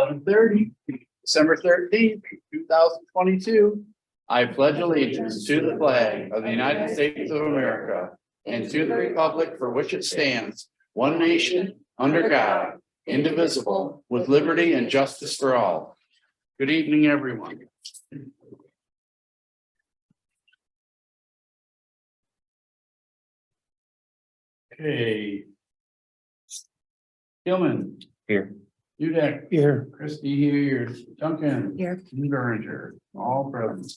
11:30, December 13th, 2022. I pledge allegiance to the flag of the United States of America and to the republic for which it stands, one nation, under God, indivisible, with liberty and justice for all. Good evening, everyone. Okay. Gilman. Here. Udek. Here. Christie here. Duncan. Here. And Berenger, all present.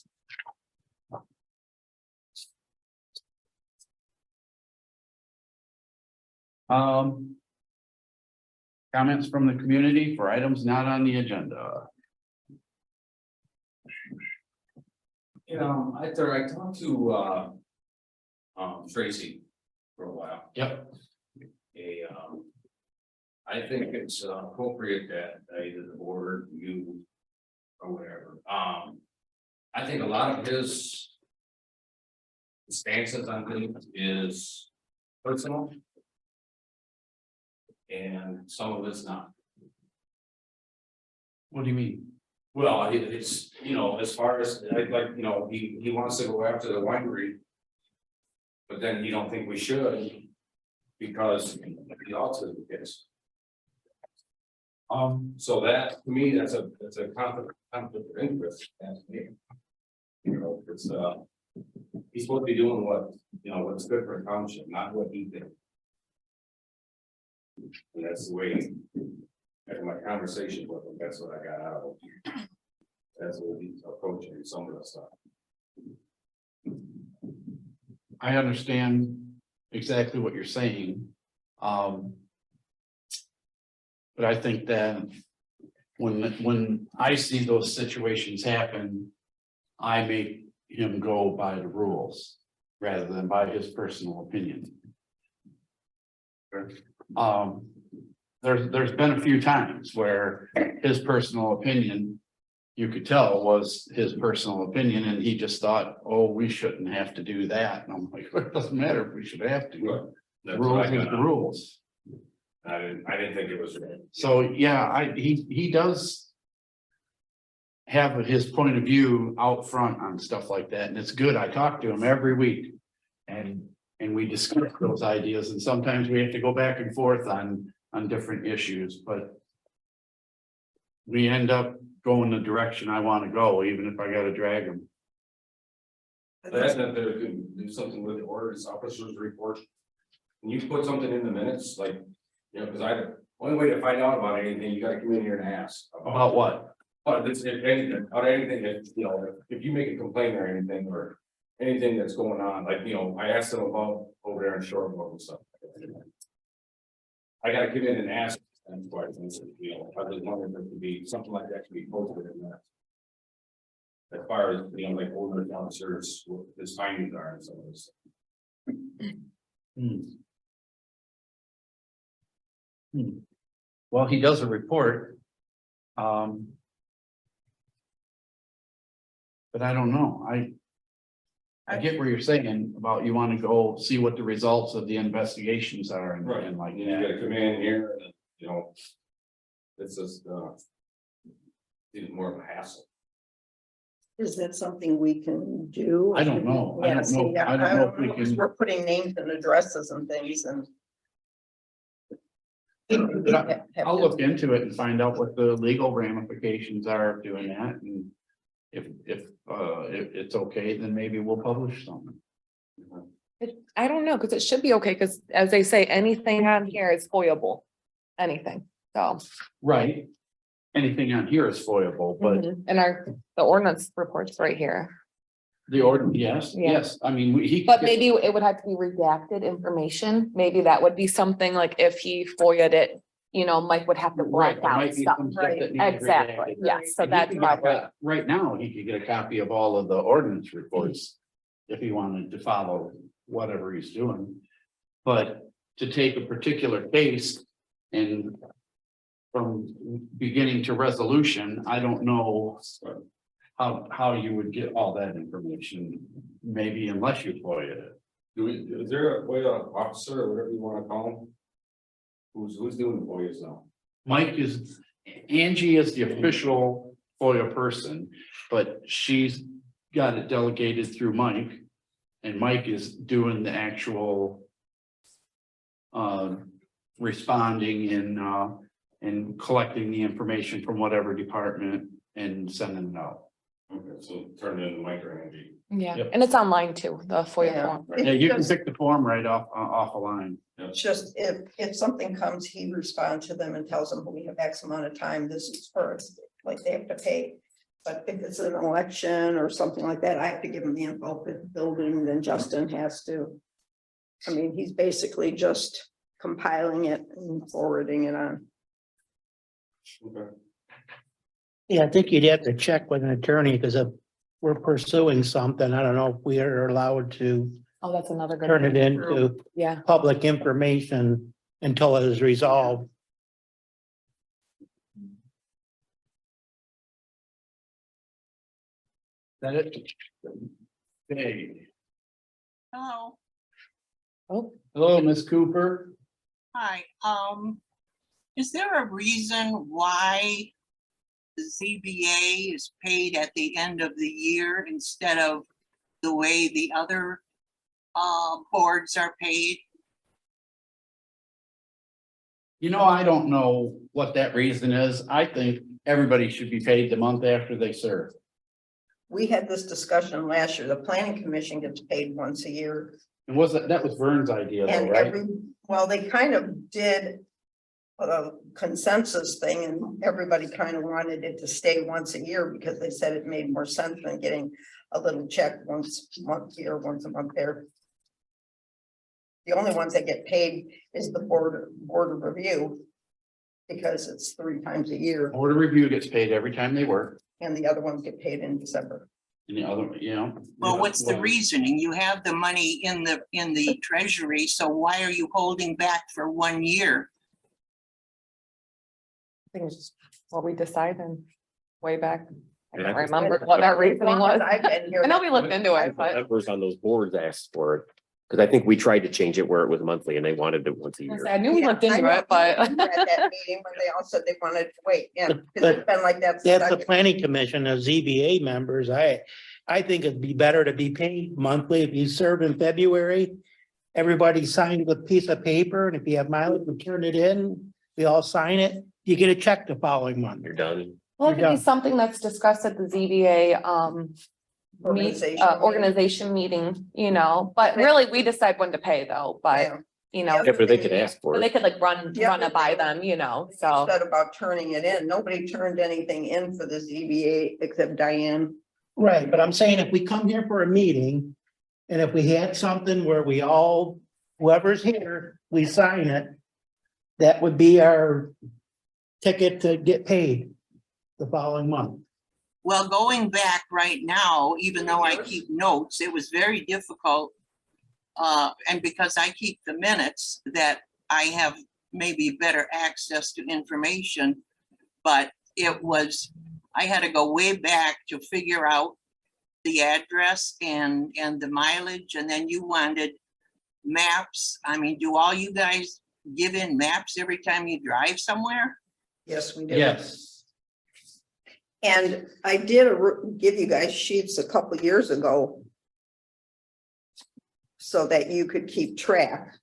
Comments from the community for items not on the agenda. I talked to Tracy for a while. Yep. I think it's appropriate that either the board, you, or whatever. I think a lot of his stances on things is personal, and some of it's not. What do you mean? Well, it's, as far as, he wants to go after the winery. But then you don't think we should, because the autism kids. So that, to me, that's a conflict of interest. It's, he's supposed to be doing what's good for a township, not what he thinks. And that's the way, after my conversation with him, that's what I got out of it. That's what he's approaching some of the stuff. I understand exactly what you're saying. But I think that when I see those situations happen, I make him go by the rules rather than by his personal opinion. There's been a few times where his personal opinion, you could tell, was his personal opinion, and he just thought, oh, we shouldn't have to do that. And I'm like, it doesn't matter if we should have to. The rules is the rules. I didn't think it was right. So, yeah, he does have his point of view out front on stuff like that, and it's good. I talk to him every week. And we discuss those ideas, and sometimes we have to go back and forth on different issues, but we end up going the direction I want to go, even if I gotta drag him. That's not that it can do something with the ordinance officers report. Can you put something in the minutes, like, because only way to find out about anything, you gotta come in here and ask. About what? If anything, if you make a complaint or anything that's going on, like, I asked them about over there in Shoreville and stuff. I gotta come in and ask them questions, I was wondering if there could be something like that could be posted in that. As far as, like ordinance officers, what his findings are and some of this. Well, he does a report. But I don't know. I get where you're saying about you want to go see what the results of the investigations are and like You that. gotta come in here and, it's just, even more of a hassle. Is that something we can do? I don't know. I don't know. I don't know if we can. We're putting names and addresses and things and. I'll look into it and find out what the legal ramifications are of doing that, and if it's okay, then maybe we'll publish something. I don't know, because it should be okay, because as they say, anything on here is foiable, anything, so. Right. Anything on here is foiable, but And the ordinance reports right here, the ordinance, yes, Yeah. yes, I mean, he. but maybe it would have to be redacted information, maybe that would be something like if he FOIA'd it, Mike would have to Right, black there out might be stuff. some stuff that needs Exactly, redacted. yes, so And he that's could get probably, that- right now, he could get a copy of all of the ordinance reports if he wanted to follow whatever he's doing. But to take a particular case and from beginning to resolution, I don't know how you would get all that information, maybe unless you FOIA it. Is there a FOIA officer or whatever you want to call him? Who's doing the FOIAs now? Mike is, Angie is the official FOIA person, but she's got it delegated through Mike. And Mike is doing the actual responding and collecting the information from whatever department and sending it out. Okay, so turn it into micro energy. Yeah, Yep. and it's online too, the FOIA Yeah. form. Yeah, you can pick the form right off a line. Just if something comes, he responds to them and tells them, we have X amount of time, this is first, like they have to pay. But if it's an election or something like that, I have to give him the info for the building, then Justin has to. I mean, he's basically just compiling it and forwarding it on. Okay. Yeah, I think you'd have to check with an attorney, because if we're pursuing something, I don't know if we are allowed to Oh, that's another good. turn it one. into Yeah, public information until it is resolved. That it? Hey, Hello, oh, hello, Miss Cooper. hi, is there a reason why the ZBA is paid at the end of the year instead of the way the other boards are paid? You know, I don't know what that reason is. I think everybody should be paid the month after they serve. We had this discussion last year. The planning commission gets paid once a year. And that was Vern's idea though, And right? well, they kind of did a consensus thing, and everybody kind of wanted it to stay once a year because they said it made more sense than getting a little check once a month here, once a month there. The only ones that get paid is the board of review, because it's 3 times a year, Board of Review gets paid every time they work, and the other ones get paid in December. and the other, you know. Well, what's the reasoning? You have the money in the treasury, so why are you holding back for 1 year? I think it's just what we decided way back. I Yeah, don't I just- remember what that reasoning was. I've been here. I know we looked into it, but Members on those boards asked for it, because I think we tried to change it where it was monthly and they wanted it once a year. I knew we looked into Yeah, I it, but. know. We were at that meeting when they all said they wanted to wait, yeah, But- because it's been like that. since That's I've the been- planning commission of ZBA members. I think it'd be better to be paid monthly. If you serve in February, everybody signed a piece of paper, and if you have mileage, we turn it in, we all sign it, you get a check the following month. You're done. Well, it You're could be done. something that's discussed at the ZBA, Organization organization meeting, you know, but really we decide when to pay though, but, Yeah. you know. Yeah, but they could ask for But they it. could like run Yeah. it by them, you know, so. Said about turning it in, nobody turned anything in for the ZBA except Diane. Right, but I'm saying if we come here for a meeting, and if we had something where we all, whoever's here, we sign it. That would be our ticket to get paid the following month. Well, going back right now, even though I keep notes, it was very difficult. And because I keep the minutes, that I have maybe better access to information. But I had to go way back to figure out the address and the mileage, and then you wanted maps. I mean, do all you guys give in maps every time you drive somewhere? Yes, we did. Yes, And I did give you guys sheets a couple years ago, so that you could keep track.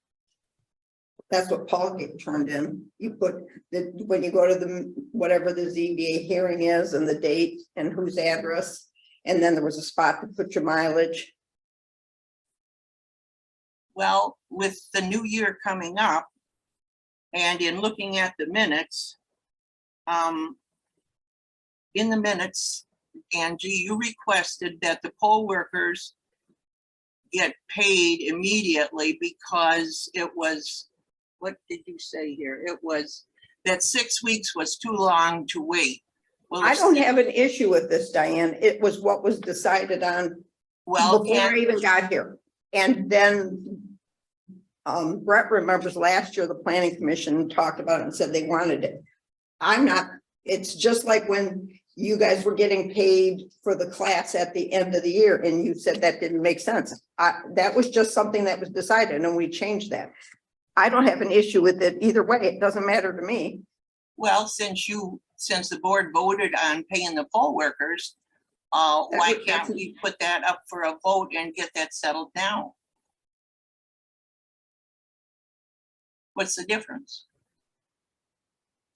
That's what Paul turned in. You put when you go to whatever the ZBA hearing is, and the date and whose address, and then there was a spot to put your mileage. Well, with the new year coming up, and in looking at the minutes, in the minutes, Angie, you requested that the poll workers get paid immediately because it was, what did you say here? It was that 6 weeks was too long to wait. Well, I don't have an issue with this, Diane. It was what was decided on Well, before I and even got here. And then Brett remembers last year, the planning commission talked about it and said they wanted it. I'm not, it's just like when you guys were getting paid for the class at the end of the year and you said that didn't make sense. That was just something that was decided and we changed that. I don't have an issue with it either way. It doesn't matter to me. Well, since the board voted on paying the poll workers, why can't we put that up for a vote and get that settled now? What's the difference?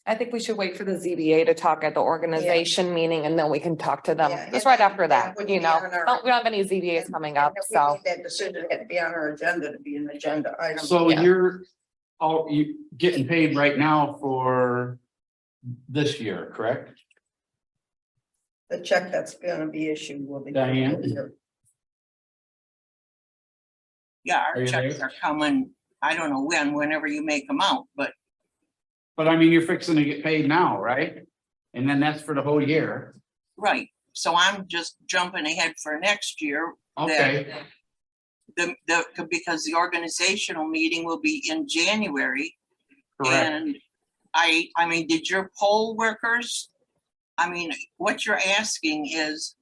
I think we should wait for the ZBA to talk at the organization meeting and then we can talk to them Yeah, just and right that- after that that, would you be know. on our- We don't have any ZBAs coming up, And if we so. made that decision had to be on our agenda to be an agenda item. So Yeah. you getting paid right now for this year, correct? The check that's gonna be issued will be. Diane? Yeah, Are our you checks there? are coming, I don't know whenever you make them out, but But I mean, you're fixing to get paid now, right? And then that's for the whole year. right. So I'm just jumping ahead for next year. Okay, Because the organizational meeting will be in January. correct. And I mean, did your poll workers, I mean, what you're asking is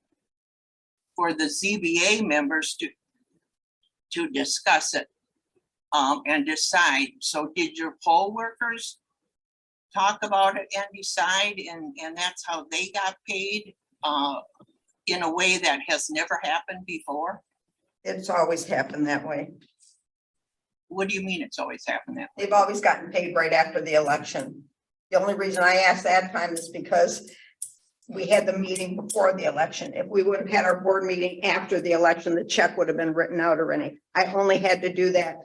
for the ZBA members to discuss it and decide. So did your poll workers talk about it and decide, and that's how they got paid in a way that has never happened before? It's always happened that way. What do you mean it's always happened that way? They've always gotten paid right after the election. The only reason I asked that time is because we had the meeting before the election. If we would have had our board meeting after the election, the check would have been written out already. I only had to do that.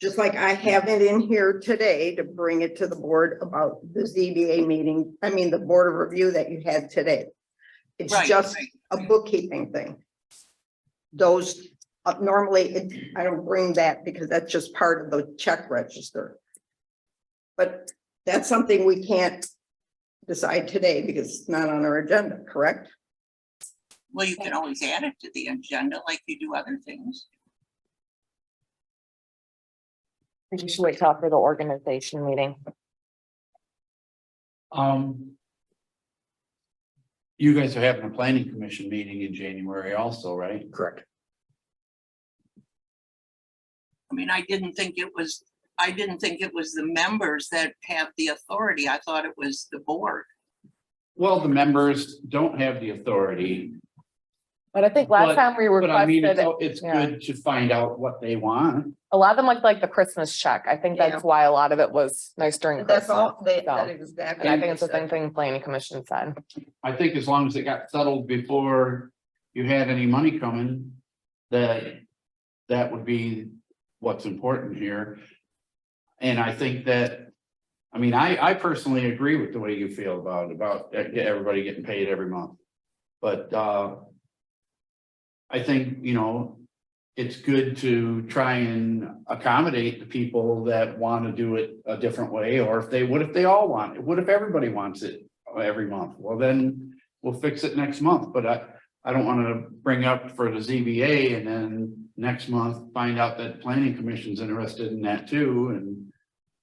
Just like I have it in here today to bring it to the board about the ZBA meeting, I mean, the board of review that you had today. It's Right, just right. a bookkeeping thing. Those, normally, I don't bring that because that's just part of the check register. But that's something we can't decide today because it's not on our agenda, correct? Well, you can always add it to the agenda like you do other things. We should wait till for the organization meeting. You guys are having a planning commission meeting in January also, right? Correct. I mean, I didn't think it was the members that have the authority. I thought it was the board. Well, the members don't have the authority, But I think last But- time we but I mean, requested, it's yeah. good to find out what they want. a lot of them like the Christmas check. I think Yeah. that's why a lot of it was nice during That's Christmas. all, that So, exactly. And I think it's the same thing planning commission said. I think as long as it got settled before you had any money coming, that would be what's important here. And I think that, I mean, I personally agree with the way you feel about everybody getting paid every month. But, I think, it's good to try and accommodate the people that want to do it a different way, or what if they all want it? What if everybody wants it every month? Well, then we'll fix it next month, but I don't want to bring up for the ZBA and then next month find out that planning commission's interested in that too,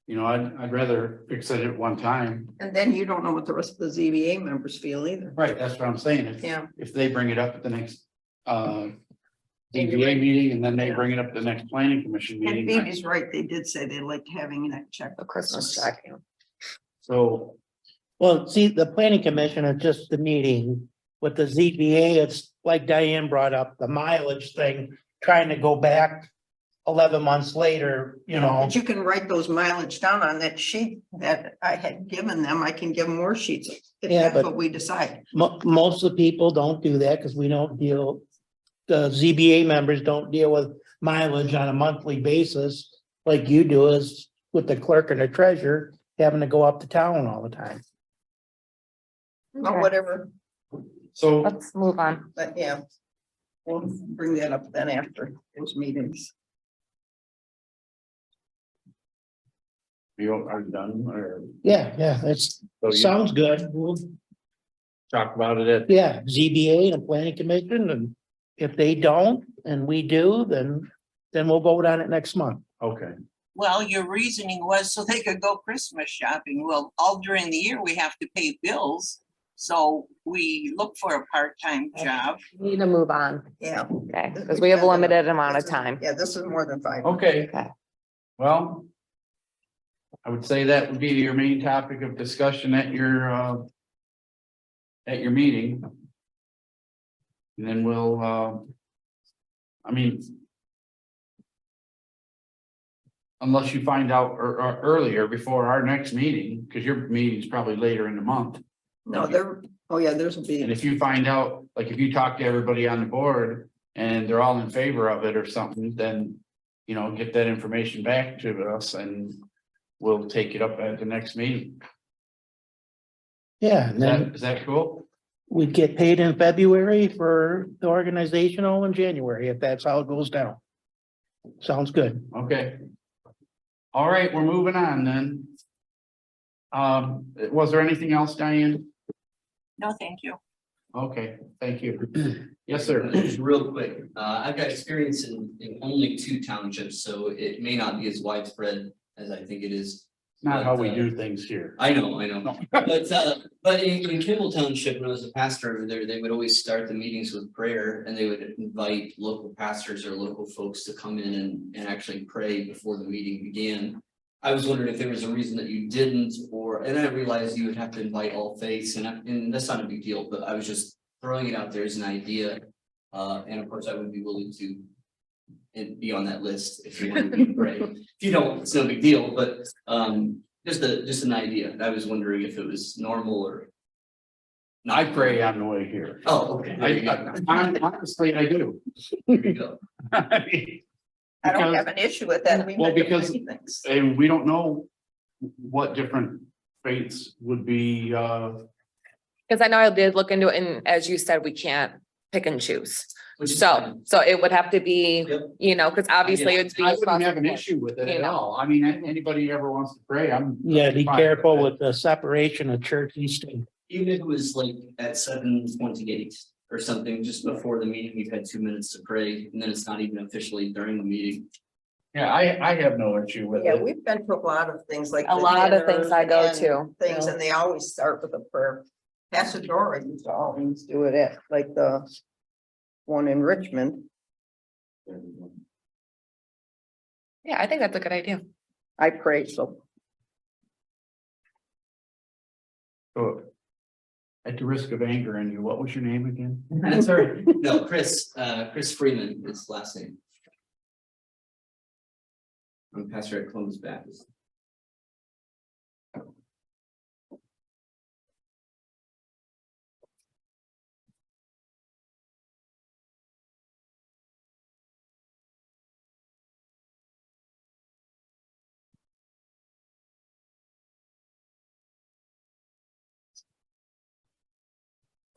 and I'd rather fix it at one time. And then you don't know what the rest of the ZBA members feel either. Right, that's what I'm saying. Yeah. If they bring it up at the next ZBA meeting and then they bring it up at the next planning commission And meeting. Phoebe's right, they did say they liked having that check. The Christmas check. So, Well, see, the planning commission is just the meeting. With the ZBA, it's like Diane brought up, the mileage thing, trying to go back 11 months later, But you can write those mileage down on that sheet that I had given them. I can give them more sheets if Yeah, that's but- what we decide. Most of the people don't do that because we don't deal, the ZBA members don't deal with mileage on a monthly basis like you do as with the clerk and the treasurer having to go up to town all the time. But Okay, whatever, so let's move on. but yeah. We'll bring that up then after those meetings. you are done or Yeah, it's, so you sounds good. We'll, talk about it at yeah, ZBA and planning commission, and if they don't and we do, then we'll vote on it next month. okay. Well, your reasoning was so they could go Christmas shopping. Well, all during the year, we have to pay bills. So we look for a part-time job. Need to move on, Yeah. okay, because we have a limited amount of time. Yeah, this is more than 5. Okay. Okay. Well. I would say that would be your main topic of discussion at your meeting. And then we'll, I mean, unless you find out earlier before our next meeting, because your meeting's probably later in the month. No, there, oh yeah, there's a And be, if you find out, like if you talk to everybody on the board and they're all in favor of it or something, then, you know, get that information back to us and we'll take it up at the next meeting. Yeah, and then Is that cool? we'd get paid in February for the organizational in January, if that's how it goes down. Sounds good. Okay. All right, we're moving on then. Was there anything else, Diane? No, thank you. Okay, thank you. Yes, sir. Just real quick, I've got experience in only 2 townships, so it may not be as widespread as I think it is. Not how we do things here. I know, but in Kimball Township, when I was a pastor over there, they would always start the meetings with prayer, and they would invite local pastors or local folks to come in and actually pray before the meeting began. I was wondering if there was a reason that you didn't, and I realized you would have to invite all faiths, and that's not a big deal, but I was just throwing it out there as an idea. And of course, I would be willing to be on that list if you want me to pray. If you don't, it's no big deal, but just an idea. I was wondering if it was normal or. I pray on the way here. Oh, okay. There you go. Honestly, I do. There you go. I mean, I don't because- have an issue with that. We've Well, been doing because- many things. And we don't know what different faiths would be, Because I know I did look into it, and as you said, we can't pick and choose. Which is So, fine. so it would have to be, Yep. you know, because obviously it's. I wouldn't have an issue with it You at know. all. I mean, anybody ever wants to pray, I'm. Yeah, be fine careful it. with the separation of church and state. Even if it was like at 7:28 or something, just before the meeting, you've had 2 minutes to pray, and then it's not even officially during the meeting. Yeah, I have no issue with Yeah, it. we've been to a lot of things like. A the lot of things dinners I go and to. Things, and they always start with a prayer. Pastor Dora used to always do it at like the one in Richmond. Yeah, I think that's a good idea. I pray, so So, at the risk of angering you, what was your name again? That's all right. No, Chris Freeman is last name. I'm pastor at Columbus Baptist.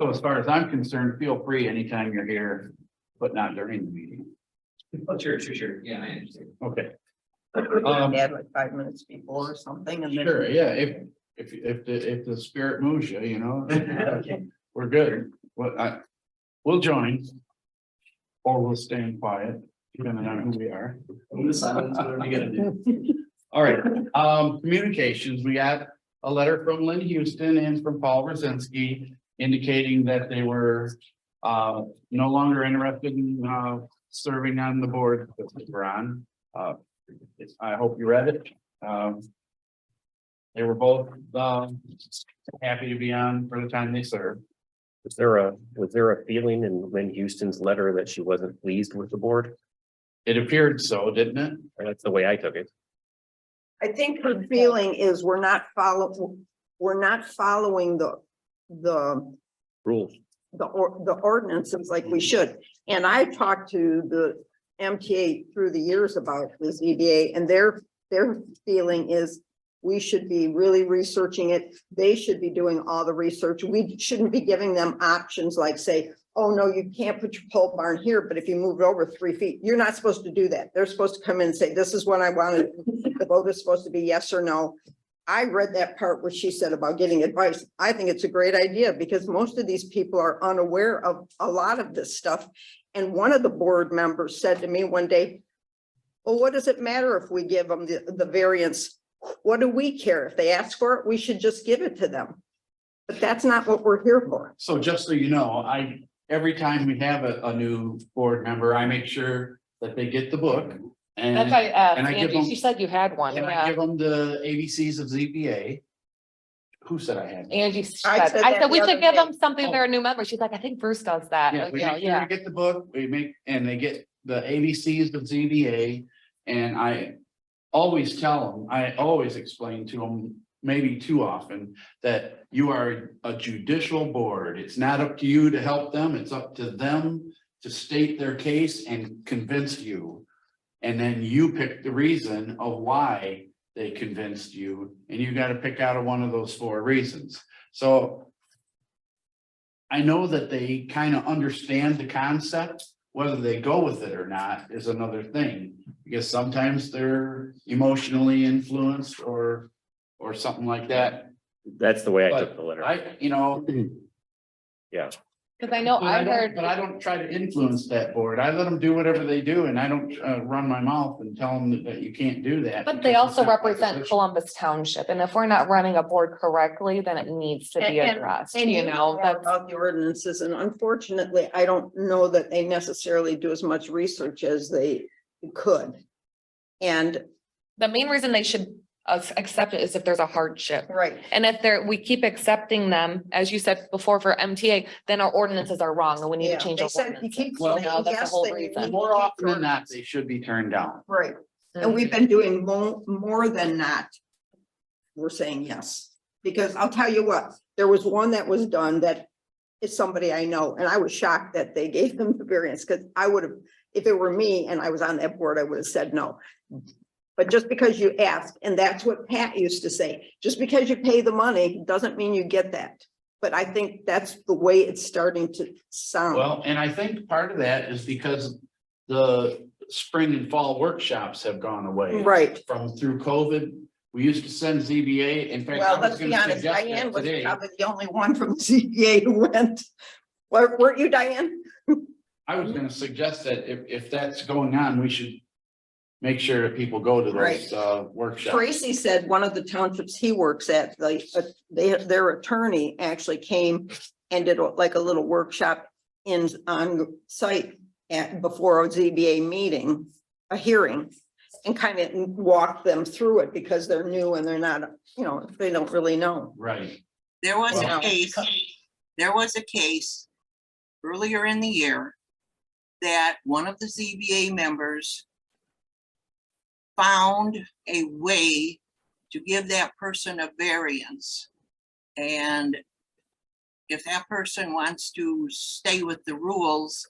So as far as I'm concerned, feel free anytime you're here, but not during the meeting. Oh, sure. Yeah, I understand. Okay. add like 5 minutes before or something and then. Sure, yeah, if the spirit moves you, you know, we're good. We'll join. Or we'll stay quiet, depending on who we are. I'm the silence, whatever you gotta do. All right, communications, we got a letter from Lynn Houston and from Paul Rosinski indicating that they were no longer interested in serving on the board that they were on. I hope you read it. They were both happy to be on for the time they served. Was there a feeling in Lynn Houston's letter that she wasn't pleased with the board? It appeared so, didn't it? Or that's the way I took it. I think her feeling is we're not following the Rules. the ordinances like we should. And I talked to the MTA through the years about the ZBA, and their feeling is we should be really researching it. They should be doing all the research. We shouldn't be giving them options like say, oh, no, you can't put your pole barn here, but if you move it over 3 feet, you're not supposed to do that. They're supposed to come in and say, this is what I wanted. The vote is supposed to be yes or no. I read that part where she said about getting advice. I think it's a great idea because most of these people are unaware of a lot of this stuff. And one of the board members said to me one day, well, what does it matter if we give them the variance? What do we care? If they ask for it, we should just give it to them. But that's not what we're here for. So just so you know, every time we have a new board member, I make sure that they get the book That's why I asked And I give Angie, them- she said you had one, And I yeah. give them the ABCs of ZBA. Who said I had? Angie I said, said I that said we the should other give day. them something, Oh. they're a new member. She's like, I think Bruce does that. Yeah, Like, we you know, make sure yeah. to get the book, and they get the ABCs of ZBA, and I always tell them, I always explain to them, maybe too often, that you are a judicial board. It's not up to you to help them, it's up to them to state their case and convince you. And then you pick the reason of why they convinced you, and you gotta pick out of one of those 4 reasons. So I know that they kind of understand the concept, whether they go with it or not is another thing. Because sometimes they're emotionally influenced or something like that. That's the way I But took the letter. Yeah. Cause I know But I heard, But I don't try to influence that board. I let them do whatever they do, and I don't run my mouth and tell them that you can't do that. but they because also it's not my represent position. Columbus Township. And if we're not running a board correctly, then it needs to be And- addressed, And you know, more that's. about the ordinances, and unfortunately, I don't know that they necessarily do as much research as they could. And, The main reason they should accept it is if there's a hardship. right, And if we keep accepting them, as you said before for MTA, then our ordinances are wrong and we need yeah, to change they our said you ordinances. keep Well, saying no, that's the yes, whole then you reason. need to More keep often than not, ordinance. they should be turned down. Right, and we've been doing more than not. We're saying yes, because I'll tell you what, there was one that was done that is somebody I know, and I was shocked that they gave them the variance, because I would have, if it were me and I was on that board, I would have said no. But just because you ask, and that's what Pat used to say, just because you pay the money doesn't mean you get that. But I think that's the way it's starting to sound. Well, and I think part of that is because the spring and fall workshops have gone away. Right. Through COVID, we used to send ZBA, in fact, Well, I was let's be gonna honest, suggest Diane that was today. probably the only one from the CPA who went. Weren't you, Diane? I was gonna suggest that if that's going on, we should make sure that people go to Right. those workshops. Tracy said one of the townships he works at, their attorney actually came and did like a little workshop on site before a ZBA meeting, a hearing, and kind of walked them through it because they're new and they're not, they don't really know. Right. There was Well- a case earlier in the year that one of the ZBA members found a way to give that person a variance. And if that person wants to stay with the rules,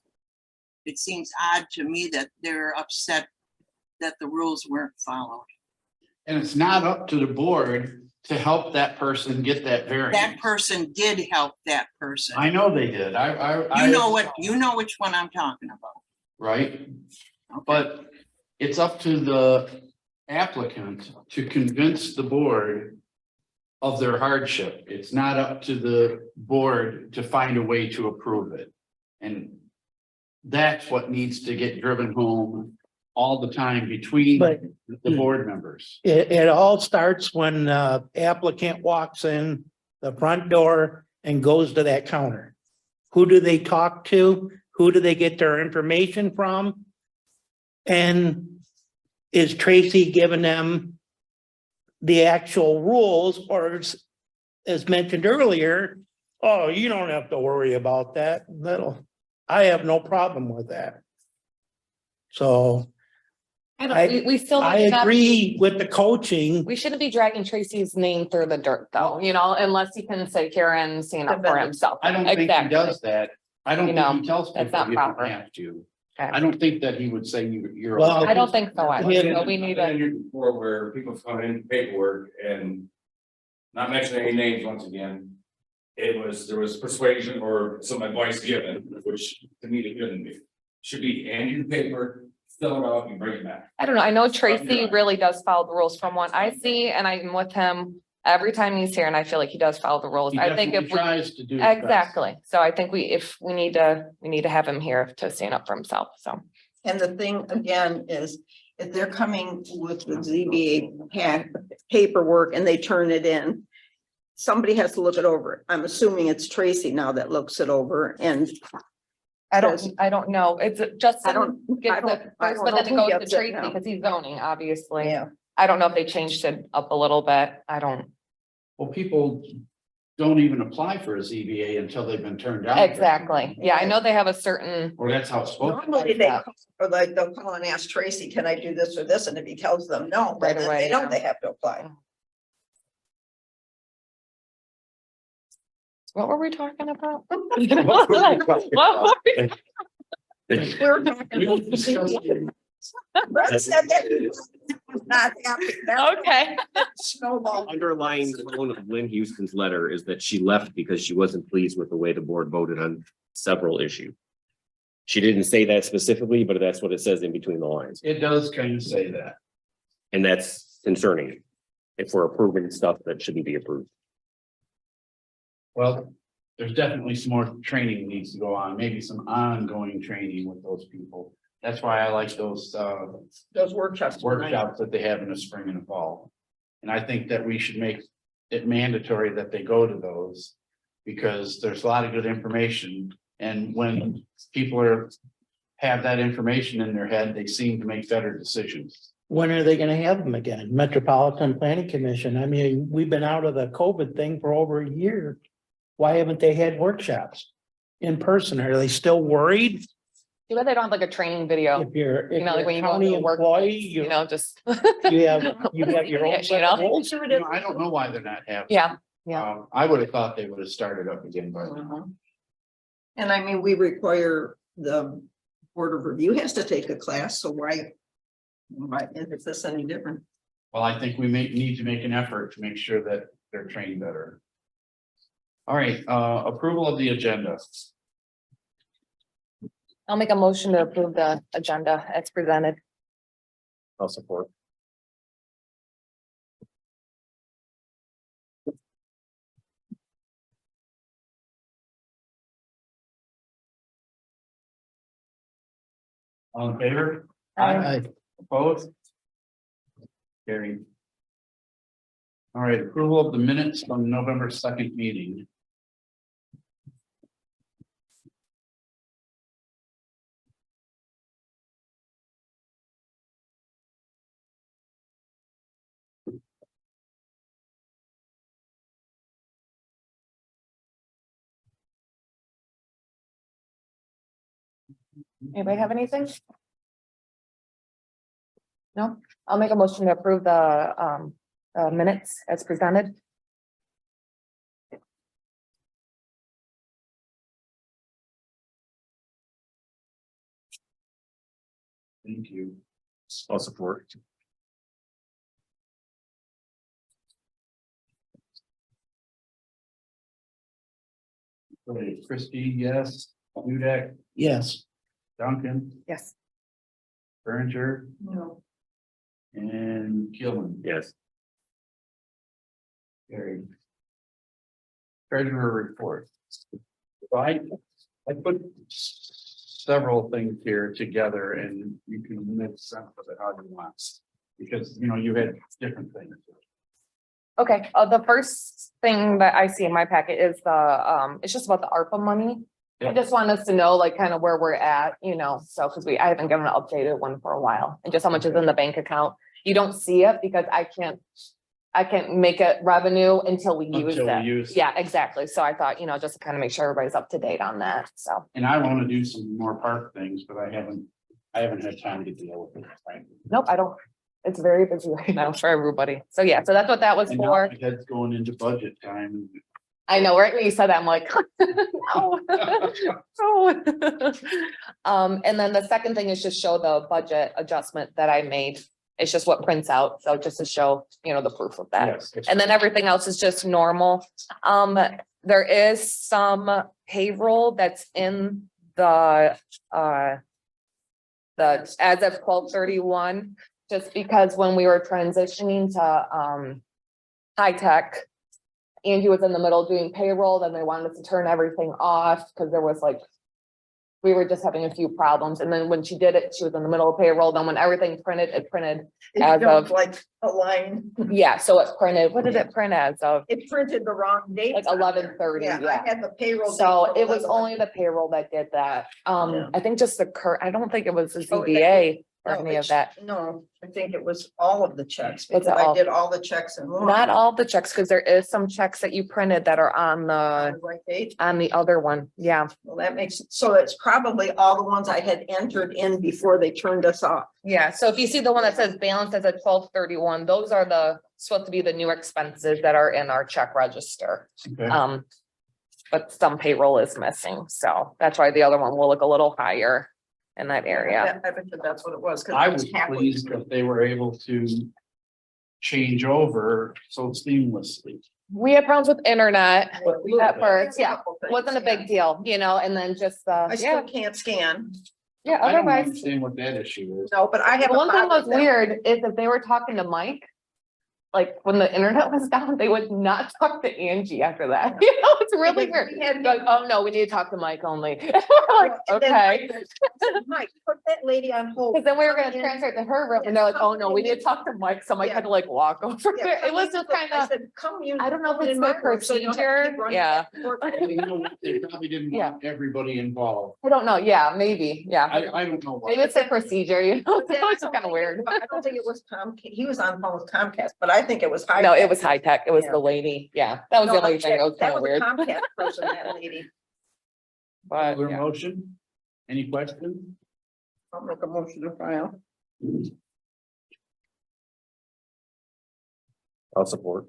it seems odd to me that they're upset that the rules weren't followed. And it's not up to the board to help that person get that variance. That person did help that person. I know they did. You know which one I'm talking about. Right? But it's up to the applicant to convince the board of their hardship. It's not up to the board to find a way to approve it. And that's what needs to get driven home all the time between But the board members. it all starts when the applicant walks in the front door and goes to that counter. Who do they talk to? Who do they get their information from? And is Tracy giving them the actual rules, or as mentioned earlier, oh, you don't have to worry about that. I have no problem with that. So We still. I need to have- agree with the coaching. We shouldn't be dragging Tracy's name through the dirt though, unless he can sit here and stand up for himself. I don't think he Exactly. does that. I don't You think know, he tells that's people not you don't proper. have to. Okay. I don't think that he would say you're. Well, I don't think so. I've either. been So we need to, in before where people come in paperwork and not mentioning any names once again. There was persuasion or some advice given, which to me it couldn't be. Should be hand the paper, fill it out and bring it back. I don't know. I know Tracy really does follow the rules from what I see, and I'm with him every time he's here, and I feel like he does follow the rules. He I think definitely if we. tries to do. his best. Exactly. So I think we need to have him here to stand up for himself. So. And the thing again is, if they're coming with the ZBA paperwork and they turn it in, somebody has to look it over. I'm assuming it's Tracy now that looks it over, and I don't know. It's just. I don't Get the know first, but who then it goes to gets it Tracy now. because he's zoning, obviously. Yeah, I don't know if they changed it up a little bit. I don't. Well, people don't even apply for a ZBA until they've been turned down. Exactly. Yeah, I know they have a certain, Or that's how it's supposed to. normally they, or like they'll call and ask Tracy, can I do this or this? And if he tells them no, Right then away, they know yeah. they have to apply. what were we talking about? What were we talking What were we- We're talking. Brett said that he was not happy. That's Okay. snowball. Underlying tone of Lynn Houston's letter is that she left because she wasn't pleased with the way the board voted on several issues. She didn't say that specifically, but that's what it says in between the lines, It does kind of say that. and that's concerning. If we're approving stuff that shouldn't be approved. Well, there's definitely some more training needs to go on, maybe some ongoing training with those people. That's why I like those Workshops. that they have in the spring and the fall. And I think that we should make it mandatory that they go to those. Because there's a lot of good information, and when people have that information in their head, they seem to make better decisions. When are they gonna have them again? Metropolitan Planning Commission. I mean, we've been out of the COVID thing for over a year. Why haven't they had workshops in person? Are they still worried? Too bad they don't have like a training video, If you're you know, like when a you go county to work, employee, you know, just. you have your own You set know? of rules. You know, I don't know why they're not having. Yeah, yeah. I would have thought they would have started up again, but And I mean, we require the Board of Review has to take a class, so why is this any different? well, I think we need to make an effort to make sure that they're trained better. All right, approval of the agenda. I'll make a motion to approve the agenda as presented. I'll support. All in favor? Aye. Opposed? Carried. All right, approval of the minutes from November 2nd meeting. Anybody have anything? No, I'll make a motion to approve the minutes as presented. Thank you. I'll support. Okay, Christie, yes. Hudak, Yes, Duncan, Yes. Berenger, No. and Gilman. Yes. Carried. Treasurer report. So I put several things here together and you can make sense of it how you want. Because, you know, you had different things. Okay, the first thing that I see in my packet is it's just about the ARPA money. I Yeah. just want us to know like kind of where we're at, you know, so because I haven't given an updated one for a while and just how much is in the bank account. You don't see it because I can't make it revenue until we use Until we it. use it. Yeah, exactly. So I thought, you know, just to kind of make sure everybody's up to date on that. So, And I want to do some more park things, but I haven't had time to deal with it, frankly. nope, I don't. It's very busy right now for everybody. So yeah, so that's what that was And now for. my head's going into budget time. I know, right when you said that, I'm like, no. No. And then the second thing is just show the budget adjustment that I made. It's just what prints out. So just to show, you know, the proof of that. Yes. And then everything else is just normal. There is some payroll that's in the as of 12/31, just because when we were transitioning to high tech, Angie was in the middle doing payroll, then they wanted us to turn everything off because there was like we were just having a few problems. And then when she did it, she was in the middle of payroll. Then when everything printed, it printed. It As jumped of- like a line. Yeah, so it printed, what did it print as of? It printed the wrong date. Like 11:30, Yeah, yeah. I had the payroll. date So for it was 11. only the payroll that did that. Yeah. I think just the I don't think it was the Oh, that ZBA or No, any of it's- that. No, I think it was all of the checks, Was because it I all? did all the checks in one. Not all the checks, because there is some checks that you printed that are on On the, the right date. on the other one. Yeah, Well, that makes, so it's probably all the ones I had entered in before they turned us off. yeah. So if you see the one that says balance as a 12/31, those are supposed to be the new expenses that are in our check register. Okay. But some payroll is missing, so that's why the other one will look a little higher in that area. I bet you that's what it was. 'cause I it was halfway pleased through. that they were able to change over so seamlessly. We had problems with internet Well, at first, yeah. couple things, Wasn't a yeah. big deal, and then just, I still yeah, can't scan. yeah, I don't otherwise. understand what that issue is. No, but I have. The a one thing file that was with them. weird is if they were talking to Mike, like when the internet was down, they would not talk to Angie after that. It's really Because weird. we had- Like, oh no, we need to talk to Mike only. We're like, And then okay. I said, Mike, put that lady on hold. Cause then we were gonna Come in. transfer it to her room and they're like, oh no, we need to talk to Mike. So Mike had to like walk over Yeah, there. It come was in, just I kind of, said, come use I don't know if in it's my the room, so you don't have to keep procedure. running Yeah. back and forth. You know what? They probably didn't want everybody involved. I don't know. Yeah, maybe. Yeah. I don't know Maybe why. it's a procedure, But then It's just kind of weird. I don't think it was Comcast. He was on the phone with Comcast, but I think it was high. No, it tech. was high tech. It was Yeah. the lady. Yeah, that was No, the only thing that was kind of a weird. Comcast person, that lady. But Other yeah. motion? Any questions? I'll make a motion to file. I'll support.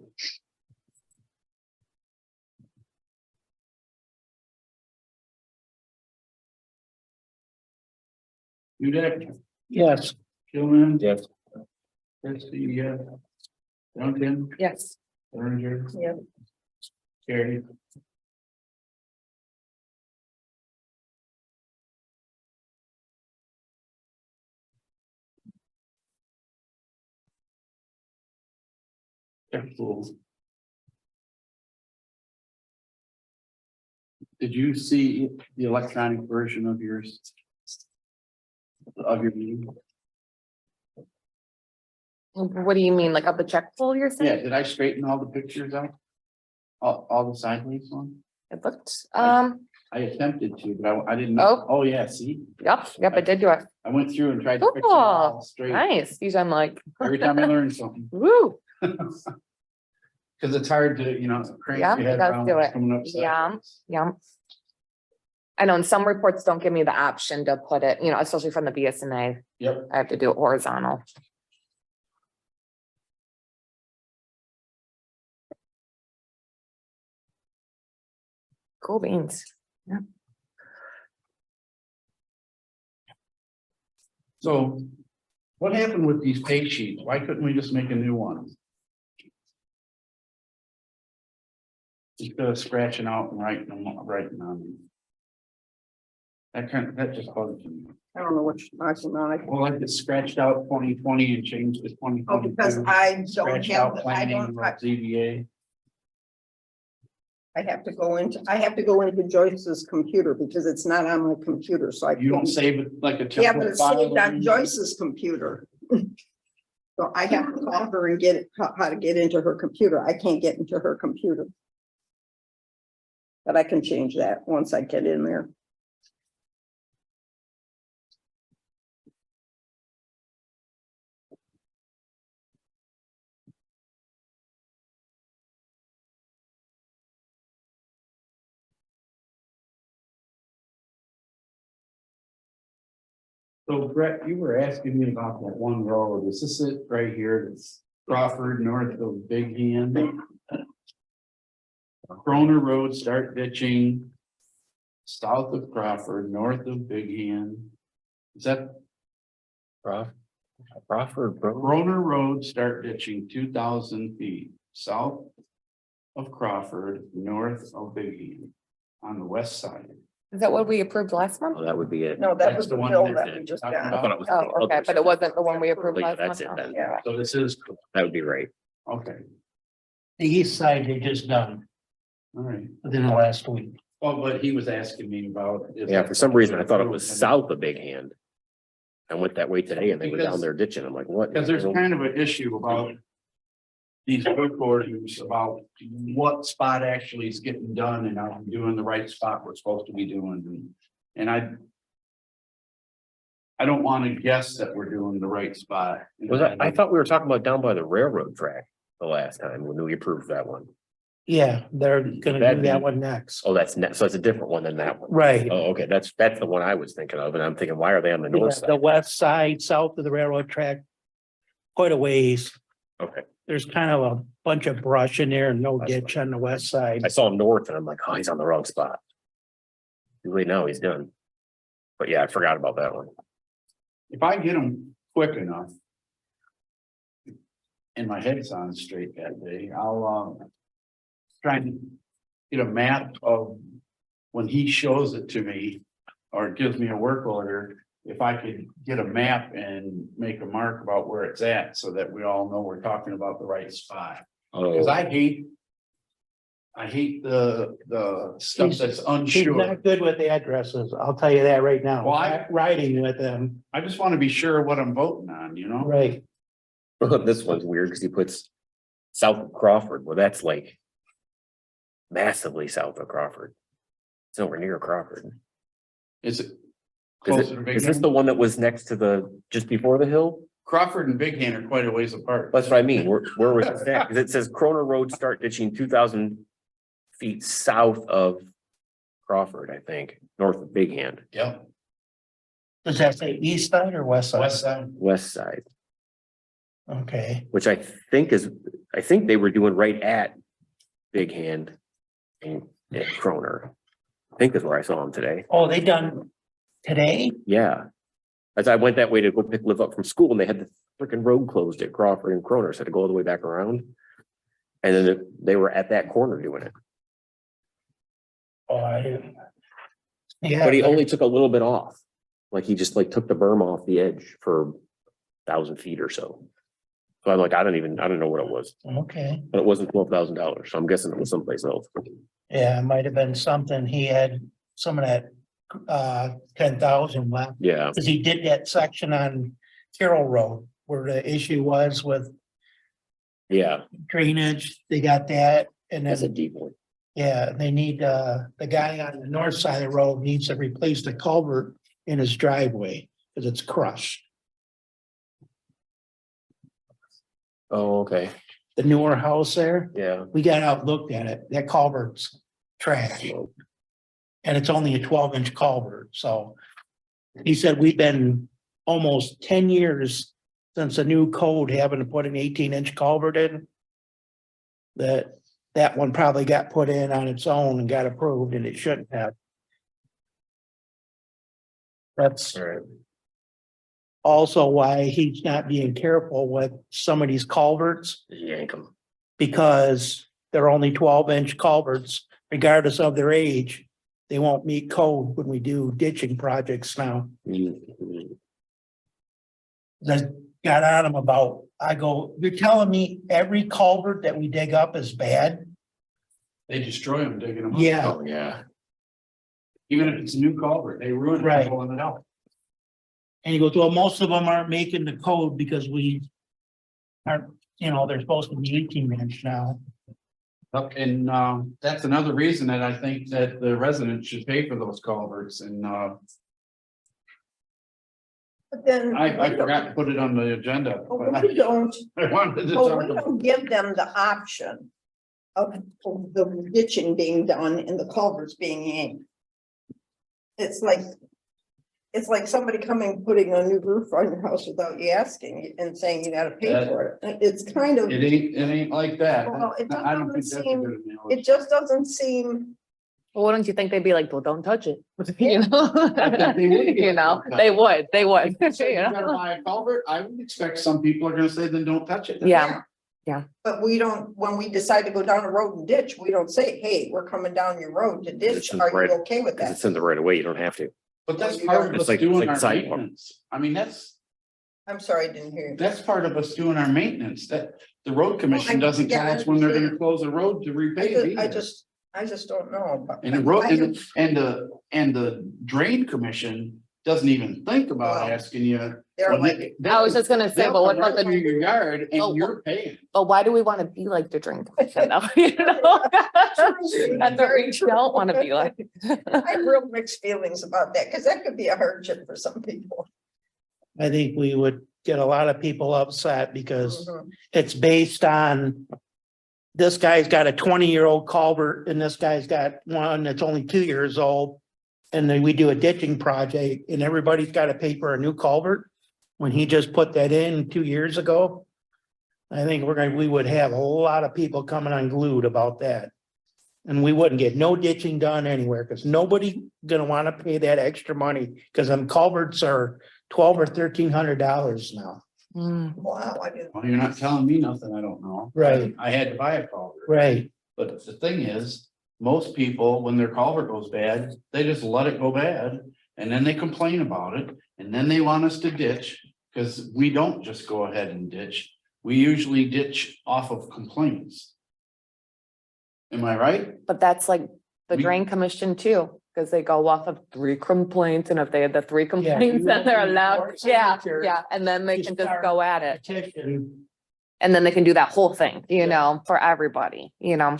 You did. Yes, Gilman. Yes. Christie, yeah. Duncan, Yes. Oranger, Yeah. Carrie. Cool. Did you see the electronic version of yours? Of your meeting? What do you mean, like of the check pool you're Yeah, saying? did I straighten all the pictures out? All the sideways one? It looked, I attempted to, but I didn't. Oh. Oh, yeah, see, yep, I did do it. I went through and tried to fix it all Cool. straight. Nice. Usually I'm like, Every time I learn something, woo, cause it's hard to, crank Yeah, your you head gotta around do what's it. coming up. Yeah. sideways. yeah. I know, and some reports don't give me the option to put it, especially from the BSNA. Yep. I have to do it horizontal. Cool beans. So what happened with these pay sheets? Why couldn't we just make a new one? Instead of scratching out and writing on them. That just bothers me. I don't know what you're talking about. Well, like it scratched out 2020 and changed to 2022. Oh, because I don't Scratched have, out I planning don't, and wrote ZBA. I have to go into Joyce's computer because it's not on my computer, so I. You don't can't- save it like a Yeah, but template it's file. saved on Joyce's computer. So I have to call her and get it, how to get into her computer. I can't get into her computer. But I can change that once I get in there. So Brett, you were asking me about that one road. Is this it right here? It's Crawford north of Big Hand. Croner Road, start ditching. South of Crawford, north of Big Hand. Is that Crawford, bro. Croner Road, start ditching 2,000 feet south of Crawford, north of Big Hand on the west side. Is that what we approved last month? Oh, that would be it. No, that That's was the the one bill that that did. we just Talking got. I thought it was. Oh, okay, but it wasn't the one we approved Like, last that's month? it then. Yeah. So this is, That would be right. okay, the east side they just done all right. within the last week. Oh, but he was asking me about. Yeah, for some reason, I thought it was south of Big Hand. I went that way today and they were down there ditching. I'm like, what? Because there's kind of an issue about. These work orders about what spot actually is getting done and are we doing the right spot we're supposed to be doing. And I don't want to guess that we're doing the right spot. I thought we were talking about down by the railroad track the last time when we approved that one. Yeah, they're gonna That'd do be- that one next. Oh, that's next. So it's a different one than that one. Right. Oh, okay. That's the one I was thinking of. And I'm thinking, why are they on the Yeah, north the side? west side, south of the railroad track. Quite a ways. Okay. There's kind of a bunch of brush in there and no That's ditch on the west side. I saw him north and I'm like, oh, he's on the wrong spot. Wait, no, he's done. But yeah, I forgot about that one. If I get them quick enough. And my head's on straight that day, I'll try and get a map of when he shows it to me. Or gives me a work order, if I could get a map and make a mark about where it's at so that we all know we're talking about the right spot. Cause Oh, I hate the stuff He's- that's He's unsure. not good with the addresses. I'll tell you that right now. Why? Riding with them, I just wanna be sure what I'm voting on, you know? right? this one's weird because he puts south of Crawford. Well, that's like massively south of Crawford. It's nowhere near Crawford. Is it? Is Closer to it, Big is this Hand? the one that was next to just before the hill? Crawford and Big Hand are quite a ways apart. That's what I mean. Where was it at? Because it says Croner Road start ditching 2,000 feet south of Crawford, I think, north of Big Hand, Yep, Does that say east side or west side? west side. west side, Okay, which I think they were doing right at Big Hand and at Croner. I think is where I saw them today. oh, they done today? Yeah. As I went that way to go pick Liv up from school and they had the freaking road closed at Crawford and Croner, so I had to go all the way back around. And then they were at that corner doing it, Oh, I didn't. Yeah. but he only took a little bit off. Like he just like took the berm off the edge for 1,000 feet or so. So I'm like, I don't know what it was, Okay, but it wasn't $12,000. So I'm guessing it was someplace else. yeah, it might have been something. He had some of that 10,000 left. Yeah, Cause he did that section on Carroll Road where the issue was with yeah, drainage. They got that. And that's a then, deep one. yeah, they need, the guy on the north side of the road needs to replace the culvert in his driveway because it's crushed. Oh, okay. The newer house there, Yeah. we got out, looked at it. That culvert's trash. And it's only a 12-inch culvert, so. He said we've been almost 10 years since a new code having to put an 18-inch culvert in. That one probably got put in on its own and got approved and it shouldn't have. That's All right. also why he's not being careful with some of these culverts Yank them. because they're only 12-inch culverts, regardless of their age. They won't meet code when we do ditching projects now. That got on him about, I go, you're telling me every culvert that we dig up is bad? They destroy them digging them up. Yeah, Oh, yeah. Even if it's a new culvert, they ruin it Right. by pulling it out. and he goes, well, most of them aren't making the code because we aren't, they're supposed to be 18-inch now. And that's another reason that I think that the residents should pay for those culverts and But then. I forgot to put it on the agenda. But But we don't, I wanted to but talk we about. don't give them the option of the ditching being done and the culverts being yanked. It's like somebody coming, putting a new roof on your house without you asking and saying you gotta pay for it. It's kind of, It ain't like that. Well, it I don't think doesn't that's a seem- good analogy. it just doesn't seem, Well, wouldn't you think they'd be like, well, don't touch it? You know? I think they would be You like, know, "Don't touch they it." would, they would. If you you gotta know? buy a culvert, I would expect some people are gonna say, then don't touch it. Yeah, but we don't, when we decide to go down a road and ditch, we don't say, hey, we're coming down your road to ditch. It's Are right. you okay with Because that? it's in the right of way. You don't have to. But that's You part don't- of It's us like- doing like our sidewalk. maintenance. I mean, that's I'm sorry, I didn't hear you. That's part of us doing our maintenance, that the road commission I- doesn't tell yeah, I us when they're gonna understand. close a road to repave I either. I just don't know. but And the road, I do- and the drain commission doesn't even think about Wow. asking you. They're when like, they- I was just gonna say, they'll but what come about right the, into your yard Oh, and you're paying. but why do we wanna be like the drink commission though, you know? That's what we don't wanna be like. I have real mixed feelings about that, because that could be a hardship for some people. I think we would get a lot of people upset because Mhm. it's based on. This guy's got a 20-year-old culvert and this guy's got one that's only 2 years old. And then we do a ditching project and everybody's got to pay for a new culvert. When he just put that in 2 years ago. I think we would have a lot of people coming unglued about that. And we wouldn't get no ditching done anywhere because nobody gonna want to pay that extra money because them culverts are $1,200 or $1,300 now. Mm. Wow, I didn't. Well, you're not telling me nothing I don't know. Right. I had to buy a culvert. Right. But the thing is, most people, when their culvert goes bad, they just let it go bad. And then they complain about it, and then they want us to ditch, because we don't just go ahead and ditch. We usually ditch off of complaints. Am I right? But that's like the We- drain commission too, because they go off of 3 complaints, and if they had the 3 you complaints, then they're want allowed, more yeah, signatures, yeah, and then they you can just start go at it. Petition. And then they can do that whole thing, you Yeah. know, for everybody, you know,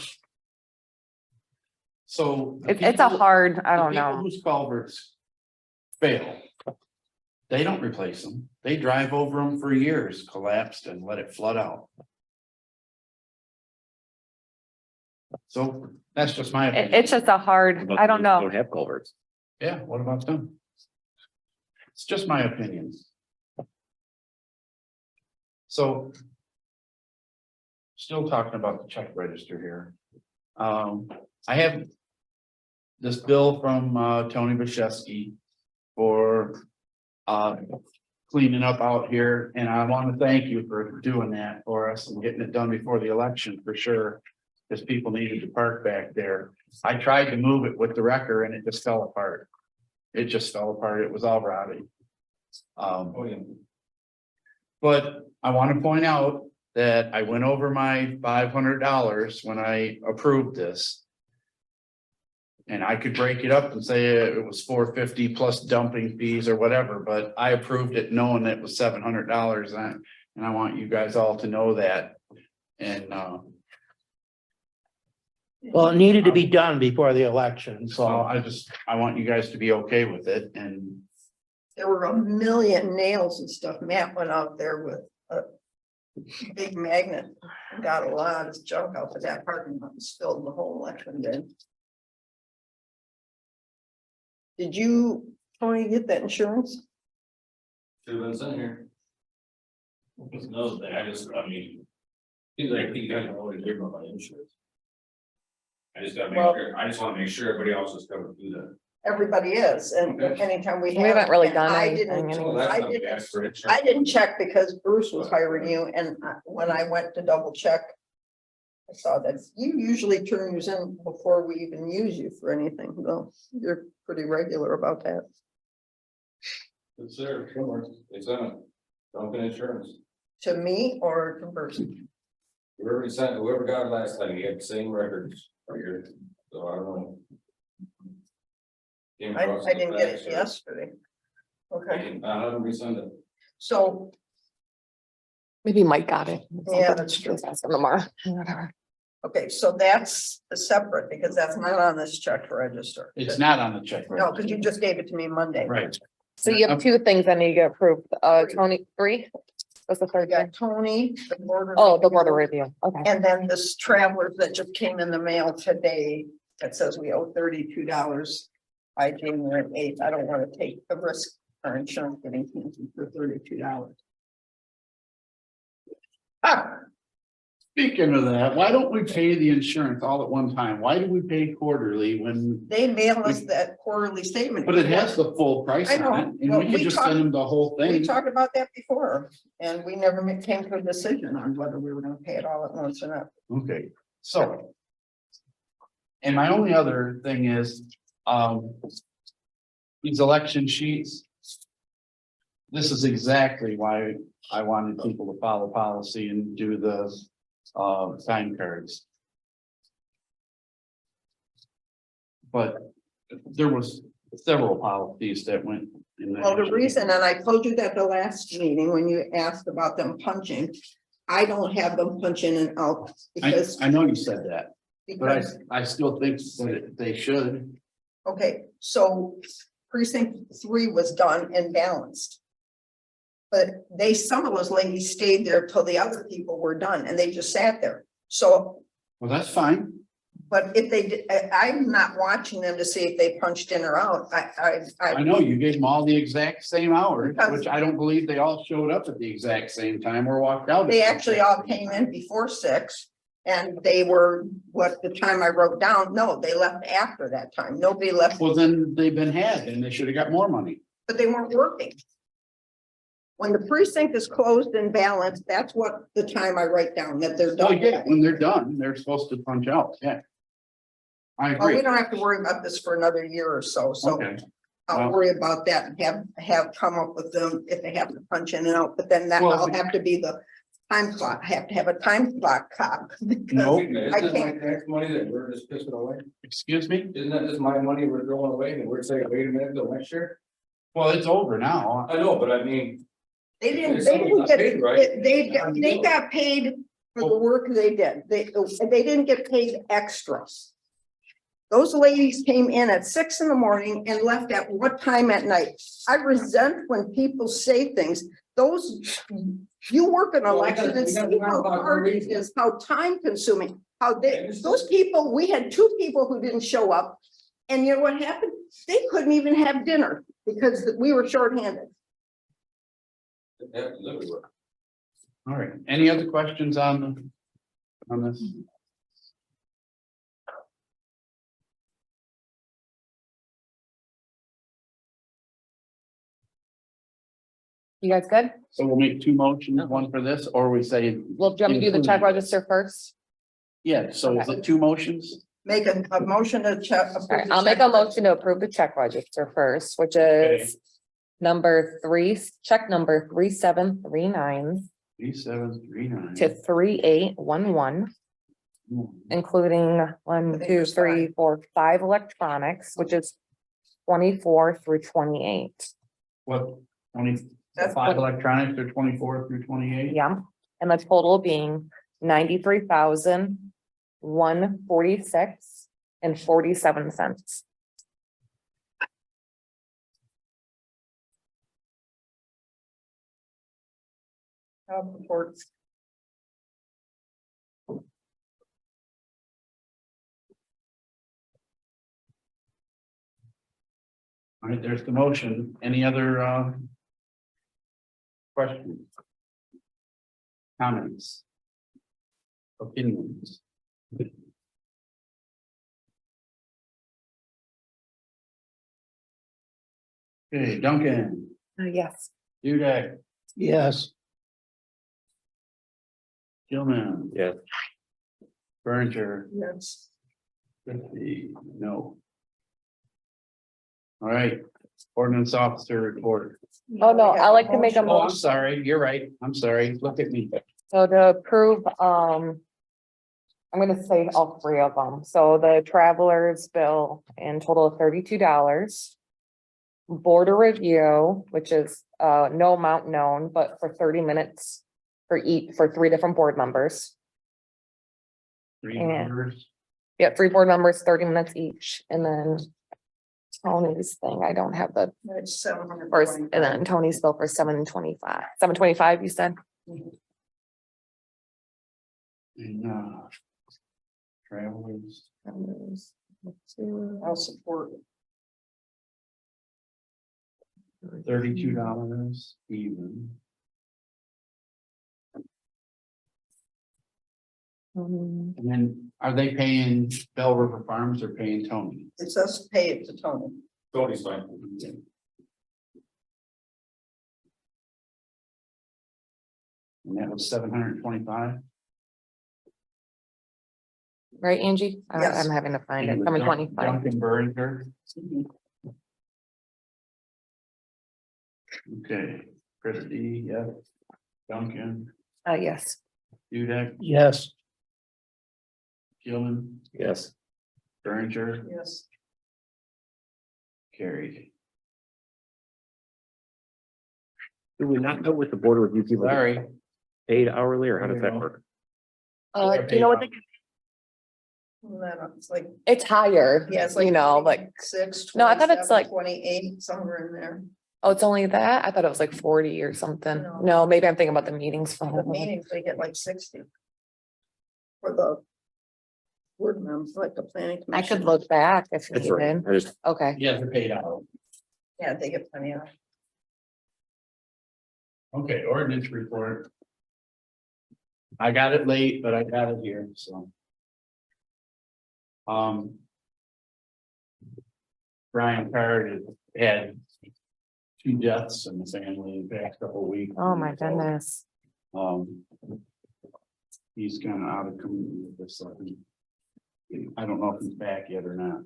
So. the it's a people- hard, I the don't people know. Whose culverts fail. They don't replace them. They drive over them for years, collapsed and let it flood out. So that's just my opinion. It's just a hard, But I don't they know. Don't have culverts. Yeah, what about them? It's just my opinion. So. Still talking about the check register here. I have. This bill from Tony Bashesky for cleaning up out here, and I want to thank you for doing that for us and getting it done before the election for sure. Because people needed to park back there. I tried to move it with the wrecker and it just fell apart. It just fell apart. It was all rowdy. But I want to point out that I went over my $500 when I approved this. And I could break it up and say it was $450 plus dumping fees or whatever, but I approved it knowing that it was $700 and I want you guys all to know that. And Well, it needed to be done before the election, so so. I want you guys to be okay with it and There were a million nails and stuff. Matt went out there with a big magnet. and Got a lot of junk out of that parking lot, and spilled the whole election day. Did you, Tony, get that insurance? Should've been sitting here. No, I mean. Seems like you guys are always hearing about my insurance. I just gotta make Well- sure, I just wanna make sure everybody else is covered through that. Everybody is, and Okay. anytime we. We haven't really and done I anything didn't- anyway. Well, that's I not didn't- bad for insurance. I didn't check because Bruce was hiring you, and when I went to double check. I saw that you usually turn yours in before we even use you for anything, though, you're pretty regular about that. It's there, somewhere. It's on it. Dumping insurance. To me or to Bruce? Whoever sent, whoever got it last time, you had the same records for your, so I don't know. Came across I didn't the get fax, it yesterday. Okay, I haven't resend it. so, Maybe Mike got it. Yeah, that's true. Just ask him tomorrow, whatever. okay, so that's separate, because that's not on this check register. it's not on the check. No, because you just gave it to me Monday. Right. So you have 2 things that need to get approved, Tony, 3? What's the We third got thing? Tony, the border. Oh, the border review, okay. And then this travelers that just came in the mail today, that says we owe $32 by January 8th. I don't want to take the risk for insurance getting canceled for $32. Speaking of that, why don't we pay the insurance all at one time? Why do we pay quarterly when, They mail us that quarterly statement. but it has the full price I know. on it, and Well, we we could just talked- send them the whole We thing. talked about that before, and we never came to a decision on whether we were gonna pay it all at once or not. Okay, so. And my only other thing is, these election sheets. This is exactly why I wanted people to follow policy and do the, time cards. But there was several policies that went in that. Well, the reason, and I told you that the last meeting when you asked about them punching, I don't have them punch in and out because, I know you said that, but because, I still think that they should. okay, so precinct 3 was done and balanced. But some of those ladies stayed there till the other people were done and they just sat there. So, Well, that's fine. but if they, I'm not watching them to see if they punched in or out. I know you gave them all the exact same hours, Because- which I don't believe they all showed up at the exact same time or walked out. at They the actually exact all same came time. in before 6 and they were, what the time I wrote down, no, they left after that time. Nobody left, Well, then they've been had and they should have got more money. but they weren't working. When the precinct is closed and balanced, that's what the time I write down, that they're Oh, done. yeah, when they're done, they're supposed to punch out, yeah. I Well, we agree. don't have to worry about this for another year or so, so Okay, I'll well- worry about that and have come up with them if they have to punch in and out, but then that Well, will have to be the time clock. I have to have a time clock cop. because No. Isn't I this my can't- tax money that we're just pissing away? excuse me? Isn't that just my money we're throwing away and we're saying, wait a minute, till next year? Well, it's over now. I know, but I mean, They didn't, If they someone's didn't not get, paid, right? they got paid for the work they did. They didn't get paid extras. Those ladies came in at 6 in the morning and left at what time at night? I resent when people say things, you work an Well, we election got- and we got see to how talk about hard it reason. is, how time consuming, how I they, understand. those people, we had 2 people who didn't show up. And you know what happened? They couldn't even have dinner because we were shorthanded. it happens everywhere. All right, any other questions on this? You guys good? So we'll make 2 motions, one for this, or we say, Well, do you want me to do the check Including- register first? yeah, so is it 2 motions? Make a motion to check. All right, I'll make a motion to approve the check register first, which is number 3, check number 3739 3739. to 3811, including 1, 2, 3, 4, 5 electronics, which is 24 through 28. What, 20, That's 5 electronics or 24 through 28? Yeah, and the total being 93,146 and 47 cents. Reports. All right, there's the motion. Any other questions? Comments? Opinions? Okay, Duncan, Yes. Dudek, Yes. Gilman. Yeah. Berger, Yes. Christie, no. All right, ordinance officer report. Oh, no, I like to make a Oh, I'm motion. sorry, you're right. I'm sorry. Look at me. So to approve, I'm gonna say all 3 of them. So the travelers bill in total of $32. Border review, which is no amount known, but for 30 minutes for 3 different board members. 3 Yeah. members. Yeah, 3 board members, 30 minutes each, and then Tony's thing, I don't have the It's 700. first, and then Tony's bill for 725. 725, you said? And travelers. I'll support. $32 even. Mhm. And then are they paying Bell River Farms or paying Tony? It says pay it to Tony. Tony's fine. And that was 725. Right, Angie? Yes. I'm having to find it, And 725. Duncan Berger. Okay, Christie, yes. Duncan, Yes. Dudek, Yes. Gilman, Yes. Berger, Yes. Carried. Do we not know what the board review people get Larry. paid hourly or how does There that you go. work? Do you know what they, And then it's like, it's higher, yeah, it's like. you know, like, 6, No, I thought it's 27, like- 28, somewhere in there. oh, it's only that? I thought it was like 40 or something. No. No, maybe I'm thinking about the meetings for The home. meetings, they get like 60. For the. Word members, like the planning. I could commission. look back if That's right. needed. I just, Okay. Yeah, they're paid out. Yeah, they get plenty of. Okay, ordinance report. I got it late, but I got it here, so. Brian Card had 2 deaths in the family in the past couple of weeks. Oh, my goodness. He's kind of out of community with this, so I don't know if he's back yet or not.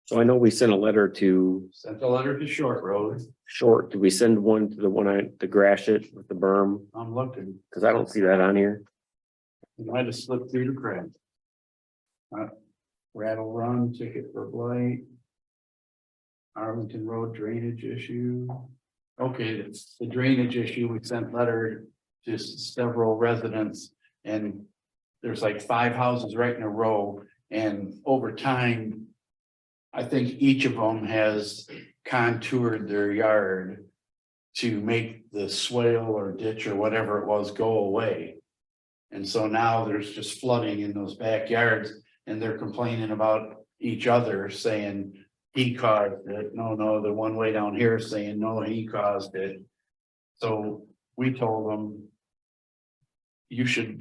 so I know we sent a letter to Sent a letter to Short Road. Short. Did we send one to the one to Gratiot with the berm? I'm looking. Cause I don't see that on here. It might have slipped through the cracks. Rattle Run, ticket for blight. Arlington Road drainage issue. Okay, it's the drainage issue. We sent letter to several residents and there's like 5 houses right in a row and over time. I think each of them has contoured their yard to make the swale or ditch or whatever it was go away. And so now there's just flooding in those backyards and they're complaining about each other saying he caused it. No, the one way down here is saying, no, he caused it. So we told them you should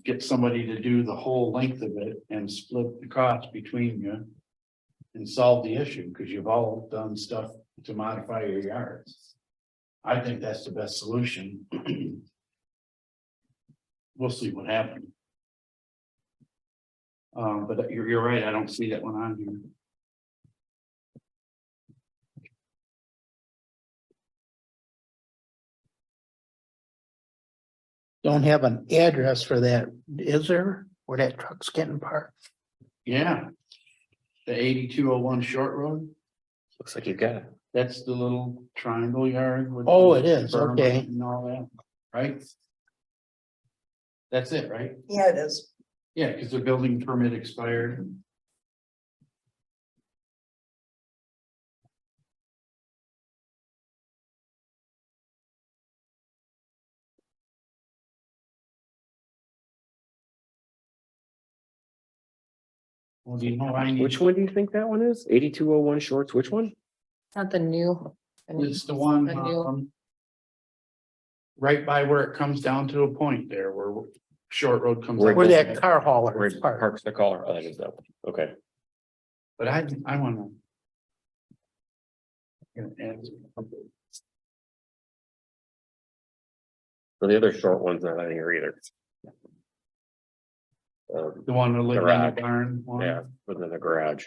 get somebody to do the whole length of it and split the cost between you and solve the issue, because you've all done stuff to modify your yards. I think that's the best solution. We'll see what happens. But you're right, I don't see that one on here. Don't have an address for that, is there? Where that truck's getting parked? Yeah. The 8201 Short Road, Looks like you've got it. that's the little triangle yard. With Oh, the it is, berm okay. and all that, right? That's it, right? Yeah, it is. Yeah, because the building permit expired. Well, do you know, I need, Which one do you think that one is? 8201 Shorts, which one? Not the new. it's the one, The new- right by where it comes down to a point there where Short Road comes. Where out. Where that car hauler Where is it parked. parks the car? Oh, that is that one. Okay. But I wanna. So the other short one's not on here either. The one that lived in the Garage. barn. one? Yeah, within the garage.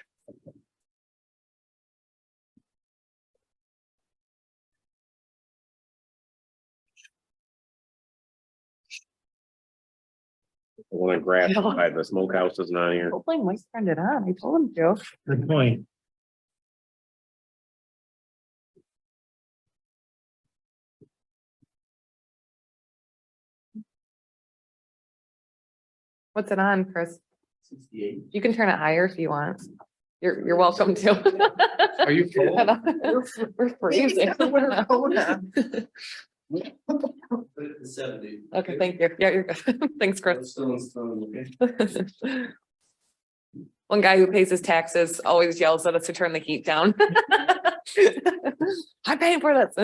The one in grass by the smokehouse isn't on here. Hopefully Mike turned it on. I told him to. Good point. What's it on, Chris? 68. You can turn it higher if you want. You're welcome to. Are you full? We're freezing. Wear a coat on. 70. Okay, thank you. Yeah, you're good. Thanks, Chris. One guy who pays his taxes always yells at us to turn the heat down. I'm paying for this.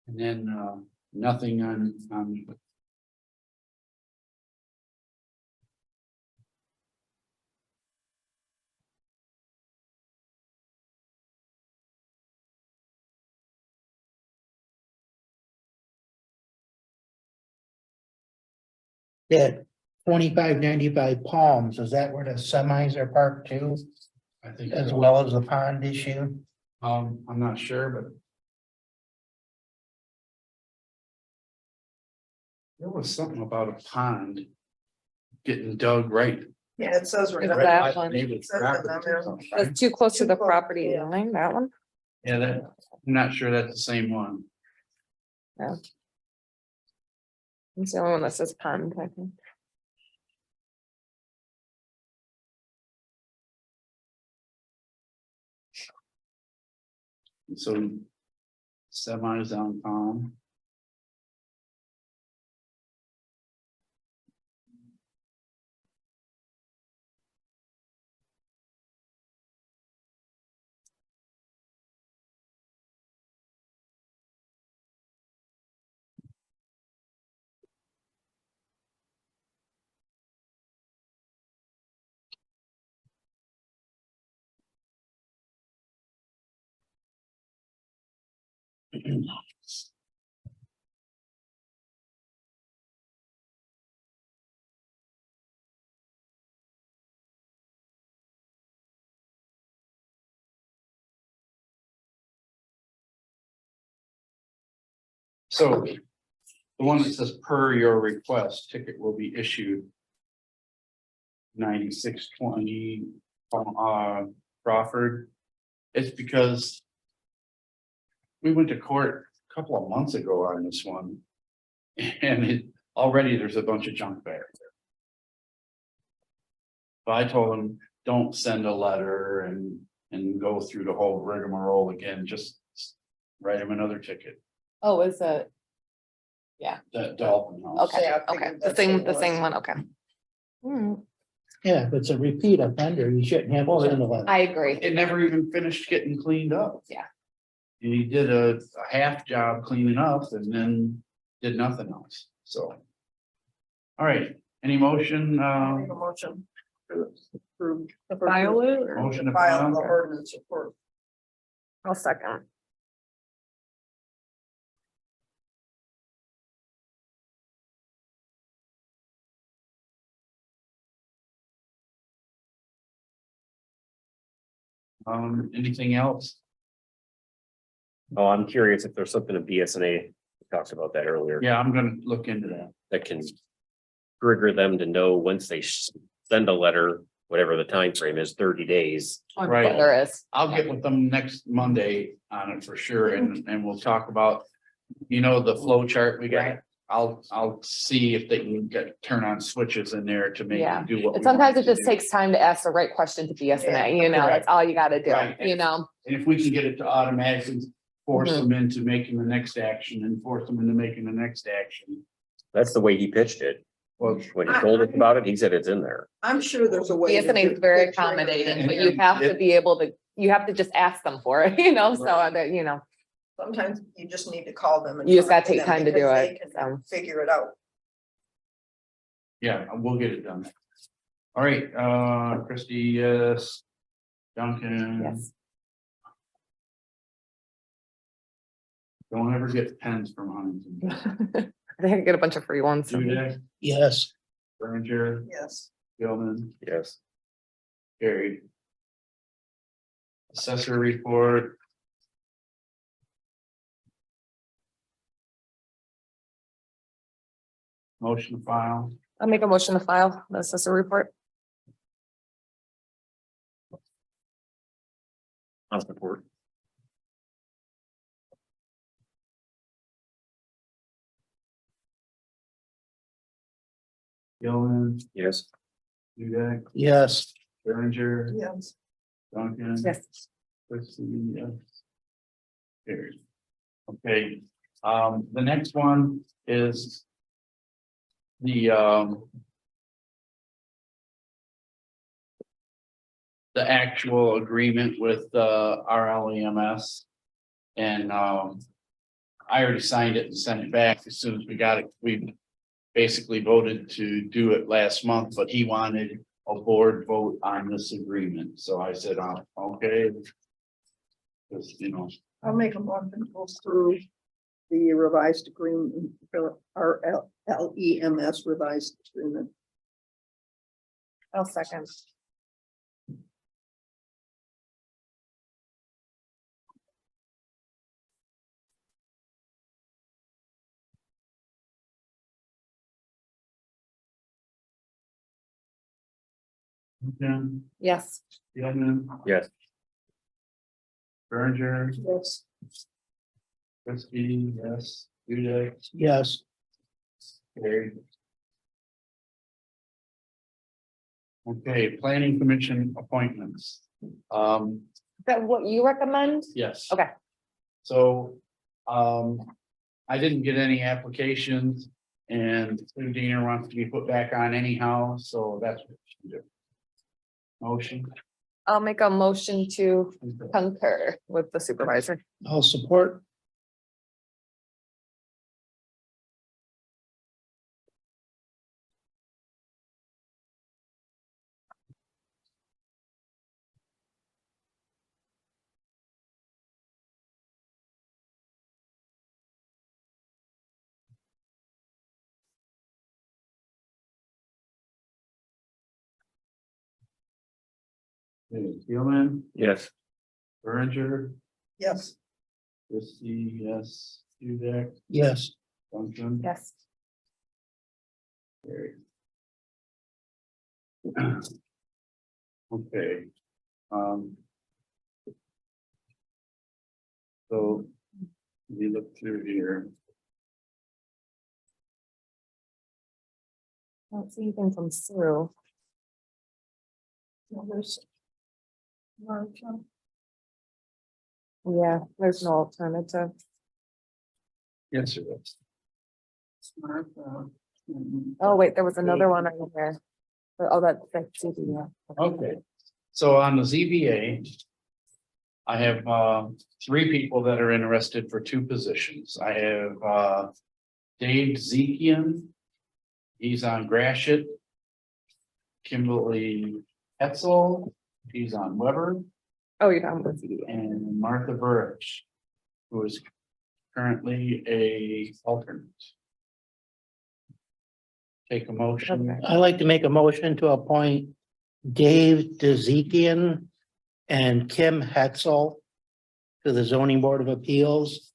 And then, nothing on Yeah, 2595 Palms, is that where the semis are parked too, I think as so. well as the pond issue? I'm not sure, but. There was something about a pond. Getting dug right. Yeah, it says right. Is right that by one? the neighbor's Says it property on or there. something, right? That's too close to Too the close, property yeah. line, that one. Yeah, that, I'm not sure that's the same one. It's the only one that says pond, I think. So. Semis on Palm. So. The one that says per your request, ticket will be issued. 9620 Crawford. It's because. We went to court a couple of months ago on this one. And already there's a bunch of junk back there. But I told him, don't send a letter and go through the whole rigmarole again, just write him another ticket. Oh, is it? That Dolphin House. Okay, Yeah, I okay, figured the that's what same, it the was. same one, okay. Yeah, if it's a repeat offender, you shouldn't have to send a letter. I agree. It never even finished getting cleaned up. Yeah. And he did a half job cleaning up and then did nothing else, so. All right, any motion, Make a motion. to approve The file it, or- motion to File file? the ordinance report. I'll second. Anything else? Oh, I'm curious if there's something in BSNA, we talked about that earlier, Yeah, I'm gonna look into that. that can trigger them to know once they send a letter, whatever the time frame is, 30 days. Right. There is. I'll get with them next Monday on it for sure, and we'll talk about, the flow chart we got. Right. I'll see if they can turn on switches in there to make Yeah. it do what. And we sometimes want it to just do. takes time to ask the right question to BSNA, Yeah, that's correct. all you gotta do, Right. know? And if we can get it to automatically force Mhm. them into making the next action and force them into making the next action. That's the way he pitched it. Well, When he told us about it, he said it's in there. I'm sure there's a way. to BSNA is do- very to trigger accommodating, that. but you have to be able to, you have to just ask them for it, so that, Sometimes you just need to call them. and You just talk gotta take them time to do because they it, can so. Figure it out. yeah, we'll get it done. All right, Christie, yes. Duncan. Yes. Don't ever get pens from Huntington. I think I get a bunch of free ones. Dudek, Yes, Berger, Yes. Gilman, Yes. carried. Assessor report. Motion to file. I'll make a motion to file the assessor report. I'll support. Gilman, Yes. Dudek, yes, Berenger, Yes. Duncan. Yes. Christie, yes. Carried. Okay, the next one is the actual agreement with RLEMS. And I already signed it and sent it back as soon as we got it. We basically voted to do it last month, but he wanted a board vote on this agreement. So I said, okay. Because, I'll make a motion to go through the revised agreement for LEMS revised agreement. I'll second. Duncan, Yes. Gilman, Yes. Berenger, Yes. Christie, yes, Dudek, Yes, carried. Okay, planning commission appointments. Is that what you recommend? Yes. Okay. So, I didn't get any applications and Sue Diener wants to be put back on anyhow, so that's what we should do. Motion. I'll make a motion to concur with the supervisor. I'll support. Gilman, Yes. Berenger, Yes. Christie, yes, Dudek, Yes, Duncan. Yes. Carried. Okay. So. We look through here. I don't see anything from Sue. Yeah, there's no alternative. Yes, it is. Oh, wait, there was another one right here. Oh, that's. Yeah. Okay, so on the ZBA. I have three people that are interested for two positions. I have Dave Zekian. He's on Gratiot. Kimberly Etzel, he's on Weber, Oh, you're talking about CDA. and Martha Burridge, who is currently a alternate. Take a motion. Okay. I'd like to make a motion to appoint Dave DeZekian and Kim Hetzel to the zoning board of appeals.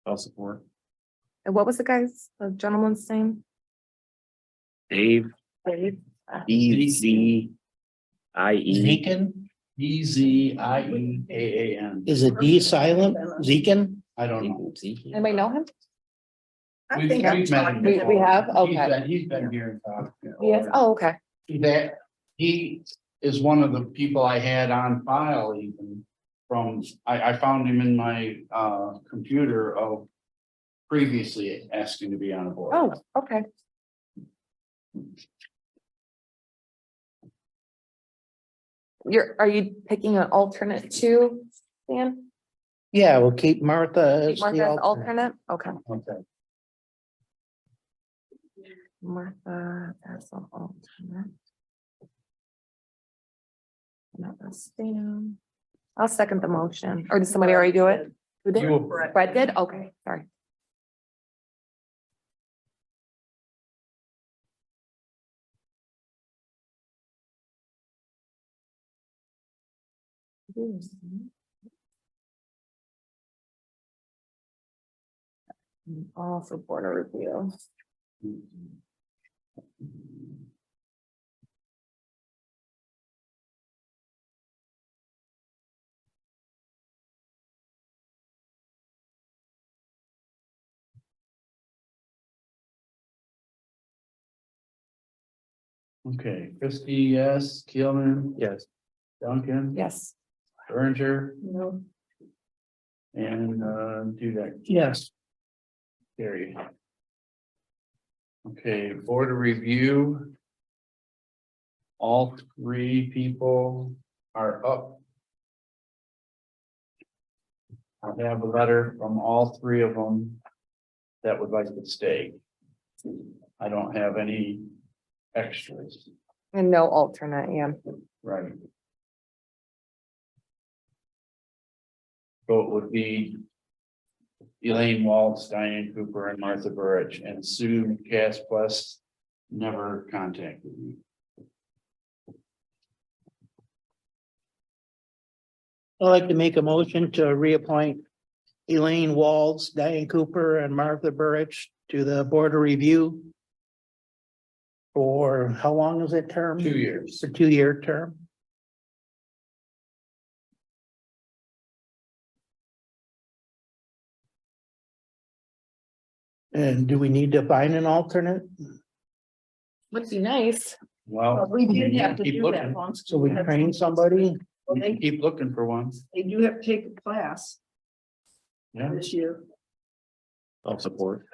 I'll support. And what was the gentleman's name? Dave, Dave. EZIE. Zekin, Eziaan. is it D silent? Zekin? I don't know. Anybody know him? I We've- think I've we've met talked him to before. We have? He's Okay. He's been here and talked. Yes. Oh, okay. That, he is one of the people I had on file even from, I found him in my computer of previously asking to be on a board. Oh, okay. Are you picking an alternate too, Dan? Yeah, we'll keep Martha as Martha the as alternate. alternate? Okay. Okay, Martha as an alternate. Not a Stan. I'll second the motion. Or did somebody already do it? Who did? You- Brett did? Okay, sorry. All for border review. okay, Christie, yes, Keelman, Yes. Duncan. Yes. Berenger No. and Dudek. Yes, Carried. Okay, board of review. All three people are up. I have a letter from all three of them that would like to stay. I don't have any extras, And no alternate, yeah. right? So it would be Elaine Waltz, Diane Cooper, and Martha Burrich, and Sue Caspless never contacted me. I'd like to make a motion to reappoint Elaine Walls, Diane Cooper, and Martha Burrich to the Board of Review. For how long is it term? 2 years. It's a 2-year term. And do we need to find an alternate? Would be nice. Well, We did we have to keep do looking. that once. So we train somebody? Well, We can keep looking for one. they do have to take a class Yeah. this year. I'll support.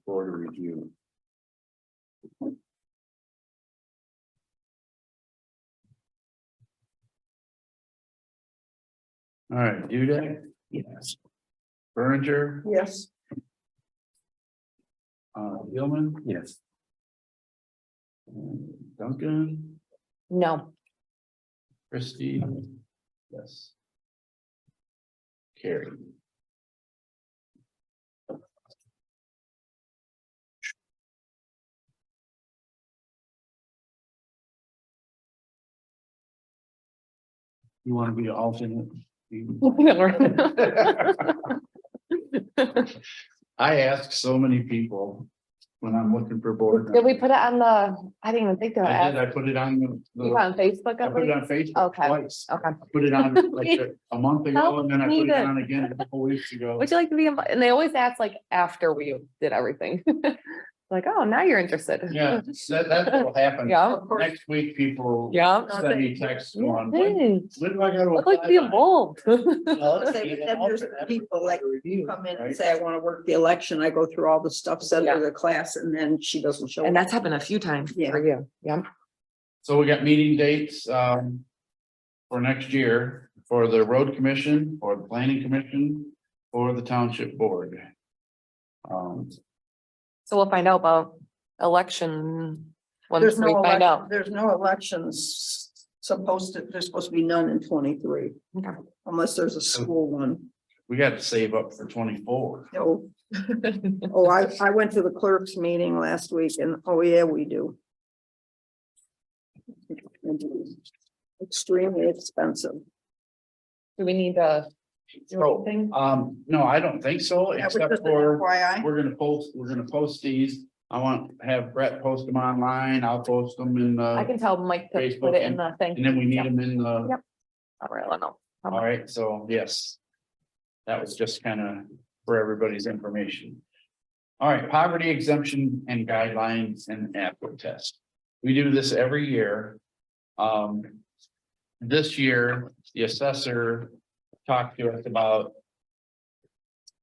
Board of review. All right, Dudek, Yes. Berger, Yes. Gilman, Yes. Duncan, No, Christie. Yes. Carrie. You want to be an alternate? I ask so many people when I'm looking for board. did we put it on the, I didn't even think of I did, it. I put it on You the, put it on Facebook? I at put it least? on Facebook Okay. twice. Okay. I put it on like a month ago and then I put it on again a couple weeks ago. Would you like to be, and they always ask like after we did everything. Like, oh, now you're interested. Yeah, that's what'll happen. Yeah. Next week, people Yeah. send me texts going, Hey, when do I gotta I'd like to apply be by?" involved. There's people like come in and say, I want to work the election. I go through all the stuff, send her the class, and then she doesn't show And up. that's happened a few times Yeah. for you. Yeah. So we got meeting dates, for next year, for the road commission, or the planning commission, or the township board. So we'll find out about election. Once There's we no find election, out. there's no elections there's supposed to be none in 23. Okay. Unless there's a school one. We got to save up for 24. No. Oh, I went to the clerk's meeting last week and, oh yeah, we do. Extremely expensive. Do we need to do So, anything? no, I don't think so, That was except just an for, FYI. we're gonna post these. I want to have Brett post them online, I'll post them in, I can tell Mike to Facebook put it in the thing. and then we need them in the. Yep. All right, I don't know. All right, so yes. That was just kind of for everybody's information. All right, poverty exemption and guidelines and aptitude test. We do this every year. This year, the assessor talked to us about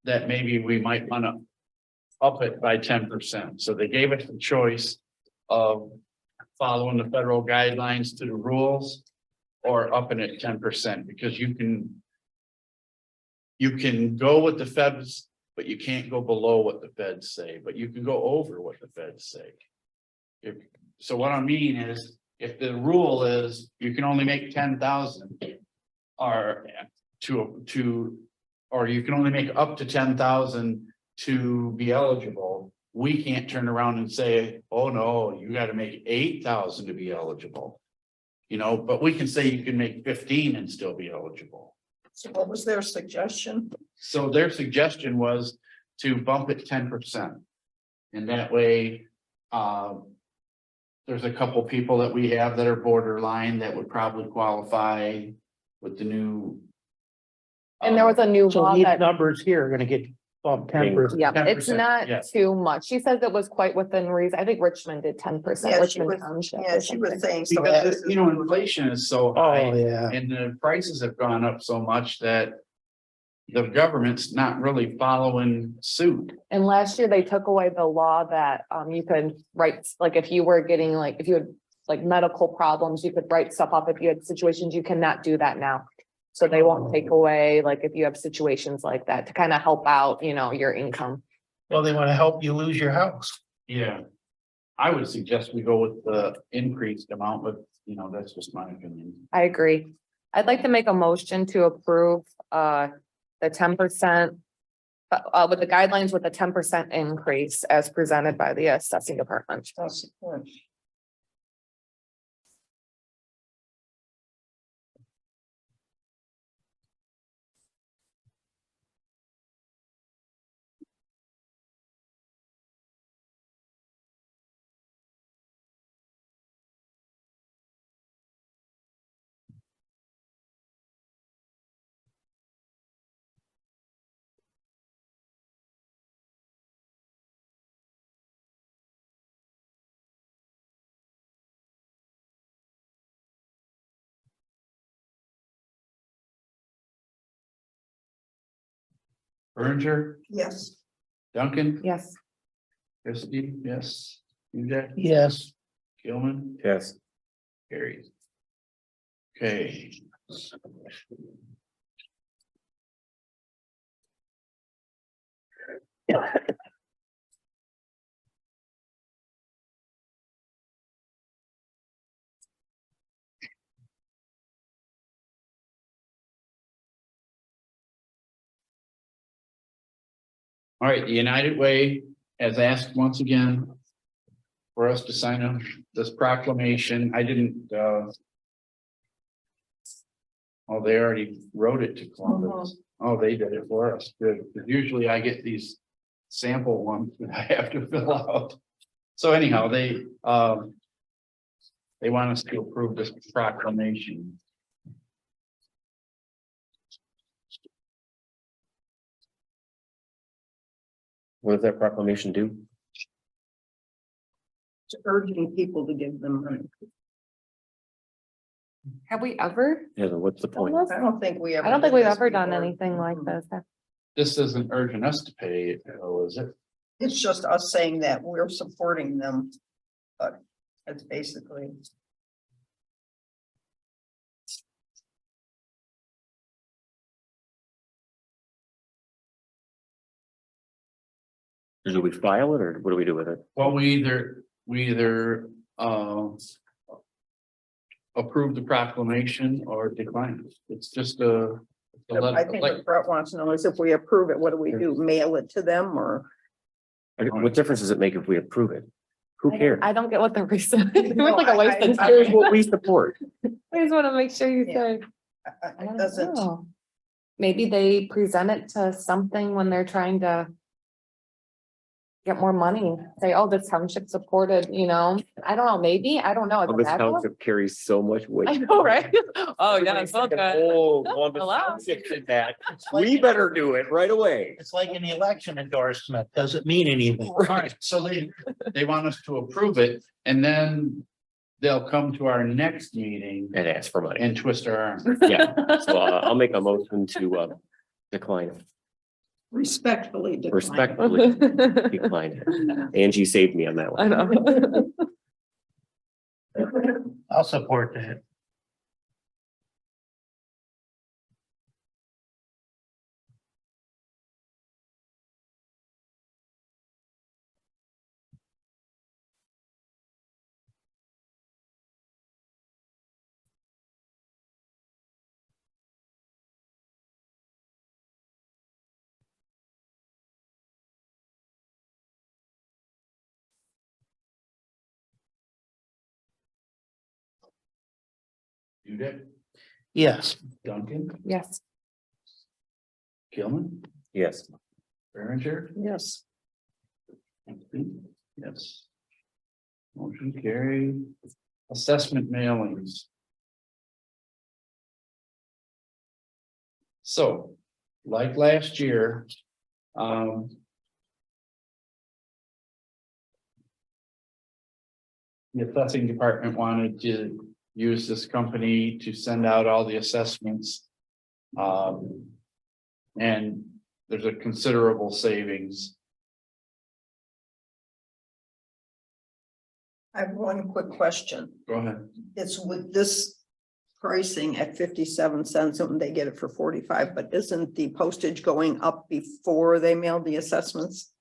that maybe we might want to up it by 10%. So they gave us the choice of following the federal guidelines to the rules or upping it 10%, because you can go with the feds, but you can't go below what the feds say, but you can go over what the feds say. So what I mean is, if the rule is you can only make 10,000 or or you can only make up to 10,000 to be eligible, we can't turn around and say, oh no, you got to make 8,000 to be eligible. You know, but we can say you can make 15 and still be eligible. So what was their suggestion? So their suggestion was to bump it 10%. And that way, there's a couple people that we have that are borderline that would probably qualify with the new. And there was a new So law these that, numbers here are gonna get bumped 10%. yeah, it's 10%, not yeah. too much. She says it was quite within reason. I think Richmond did 10%. Yeah, she Richmond was, Township yeah, or she was something. saying so. Because, you know, inflation is so high Oh, yeah. and the prices have gone up so much that the government's not really following suit. And last year they took away the law that you could write, like if you were getting like, if you had like medical problems, you could write stuff up. If you had situations, you cannot do that now. So they won't take away, like if you have situations like that to kind of help out, you know, your income. Well, they want to help you lose your house. Yeah. I would suggest we go with the increased amount, but you know, that's just my opinion. I agree. I'd like to make a motion to approve the 10%. With the guidelines with the 10% increase as presented by the assessing department. I'll support. Berenger, Yes, Duncan, Yes. Christie, yes, Jack, Yes, Gilman, Yes. carries. Okay. All right, the United Way has asked once again for us to sign this proclamation. I didn't, oh, they already wrote it to Columbus. Oh, they did it for us. Good. 'Cause usually I get these sample ones that I have to fill out. So anyhow, they want us to approve this proclamation. What does that proclamation do? it's urging people to give them money. Have we ever? Yeah, then what's the point? done this? I don't think we ever. I don't think did we've this ever done before. anything like Mhm. this. This isn't urging us to pay it, though, is it? It's just us saying that we're supporting them. But it's basically, Do we file it or what do we do with it? Well, we either approve the proclamation or decline it. It's just a. I think what Brett wants to know is if we approve it, what do we do? Mail it to them or? What difference does it make if we approve it? Who cares? I don't get what the reason. It was like a waste of Here's time. what we support. I just want to make sure you Yeah. say. I It don't doesn't, know. Maybe they present it to something when they're trying to get more money, say, oh, this township supported, you know, I don't know, maybe, I don't know. Is it Columbus bad luck? Township carries so much weight. I know, right? Oh, yeah, it's all good. Oh, Columbus Hello? Township did that. We better do it right away. it's like an election endorsement. Doesn't mean anything. All right, so they want us to approve it and then they'll come to our next meeting And ask for money. and twist our arm. Yeah, so I'll make a motion to decline it. respectfully decline. Respectfully decline it. Angie saved me on that I one. know. I'll support that. You did, Yes, Duncan, Yes, Gilman, Yes, Berenger, Yes, yes. Motion carried. Assessment mailings. So, like last year, the assessing department wanted to use this company to send out all the assessments. And there's a considerable savings. I have one quick question. Go ahead. It's with this pricing at 57 cents, and they get it for 45, but isn't the postage going up before they mail the assessments?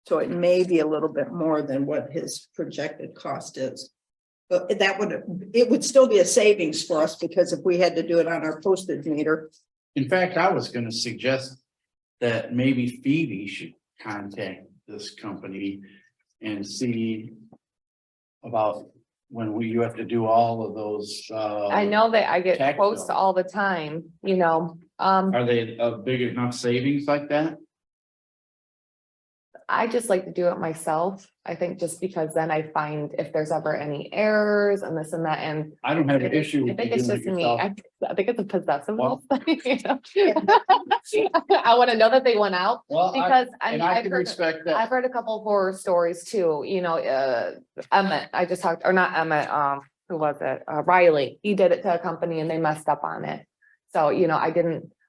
So it may be a little bit more than what his projected cost is. But it would still be a savings for us, because if we had to do it on our postage meter. In fact, I was gonna suggest that maybe Phoebe should contact this company and see about when you have to do all of those. I know that I get tax quotes bill. all the time, Are they a big enough savings like that? I just like to do it myself. I think just because then I find if there's ever any errors and this and that, and I don't have an issue I with think you it's doing it just me. yourself. I think it's a possessive Well- thing, you know? I want to know that they went out Well, because and I I've can heard, respect that. I've heard a couple horror stories too, Emmett, I just talked, or not Emmett, who was it? Riley, he did it to a company and they messed up on it. So,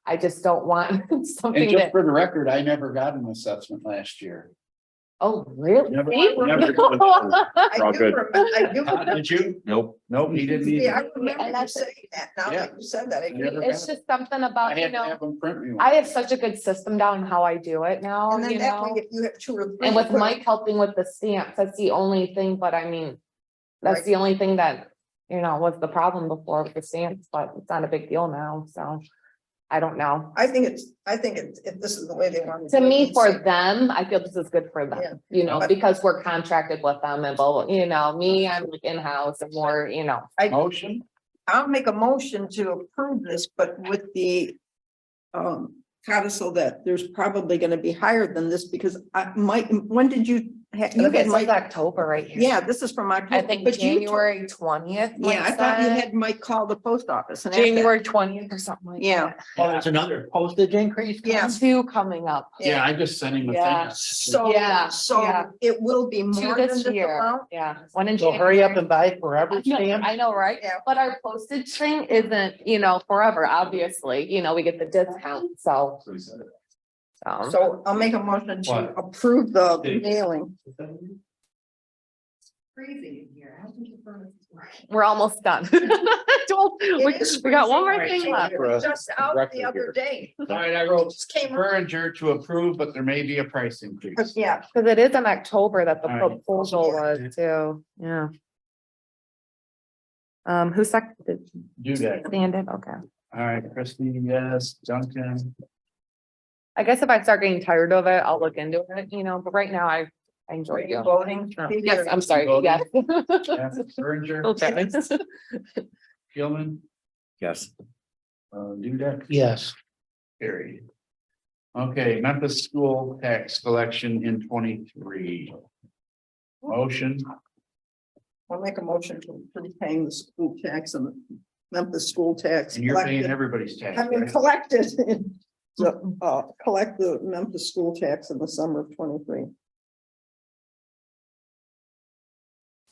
I just don't want And something just that, for the record, I never got an assessment last year. oh, really? Never- See? never- We're all good. I do remember. Did you? Nope. Nope, he didn't Yeah, I either. remember And you that's- saying that. Now that you said that, I Never agree. It's just something I about, had to have them print me one. I have such a good system down how I do it now, And then you that know? way, if you have 2 or 3. And with Mike helping with the stamps, that's the only thing, but I mean, that's Right. the only thing that, was the problem before with the stamps, but it's not a big deal now, so. I don't know. I think it's, if this is the way they want. To do it, me, it's- for them, I feel this is good for Yeah. them, But- because we're contracted with them and blah, blah, me, I'm like in-house and more, Motion? I'll make a motion to approve this, but with the codicil that there's probably gonna be higher than this, because Mike, when did you? You Look, it had says Mike, October right here. yeah, this is from October. I think but you told- January 20th. Yeah, I thought you had Mike call the post office and. ask that. January 20th or something like Yeah. that. Well, there's another postage increase. coming? Yeah. Two coming up. Yeah, I just sent him a Yeah. thing. So, Yeah, so yeah. it will be Two more than this this year, amount? yeah, one in So hurry up January. and buy forever stamps. I know, right? Yeah. But our postage thing isn't, forever, obviously, we get the discount, so. So I'll make a motion to What? approve the mailing. We're almost done. We got one more thing left. Just out the other day. All right, I wrote Just came. Berger to approve, but there may be a price increase. Yeah, Cause it is in October that the All right. proposal was too, yeah. Who seconded? Do that. Stand-in, okay. All right, Christie, yes, Duncan, I guess if I start getting tired of it, I'll look into it, but right now I enjoy are you it. voting? Yes, I'm sorry, Voting. yes. yes, Berger, Okay. Gilman, Yes. Dudek, Yes, carried. Okay, Memphis school tax collection in 23. Motion, I'll make a motion to approve paying the school tax and Memphis school tax. and you're paying collected. everybody's tax, I mean, right? collected. So, collect the Memphis school tax in the summer of 23.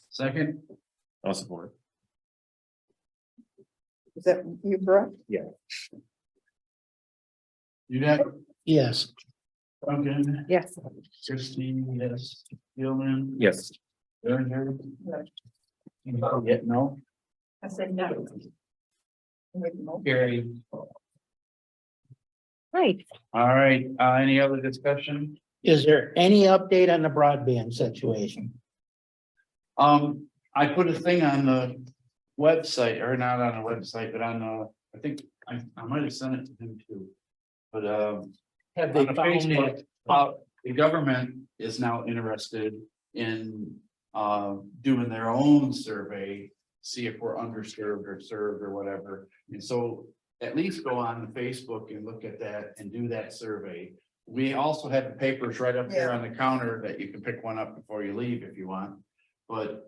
Second, I'll support. Is that you, Brett? Dudek, yes, Duncan, Yes, Christie, yes, Gilman, Yes. Berger. Yeah, no, I said no. carried. right. All right, any other discussion? is there any update on the broadband situation? I put a thing on the website, or not on the website, but on I think I might have sent it to him too. But Have on they the found Facebook, it? the government is now interested in doing their own survey, see if we're underserved or served or whatever. And so at least go on the Facebook and look at that and do that survey. We also have the papers right up there on the counter that you can pick one up before you leave if you want. But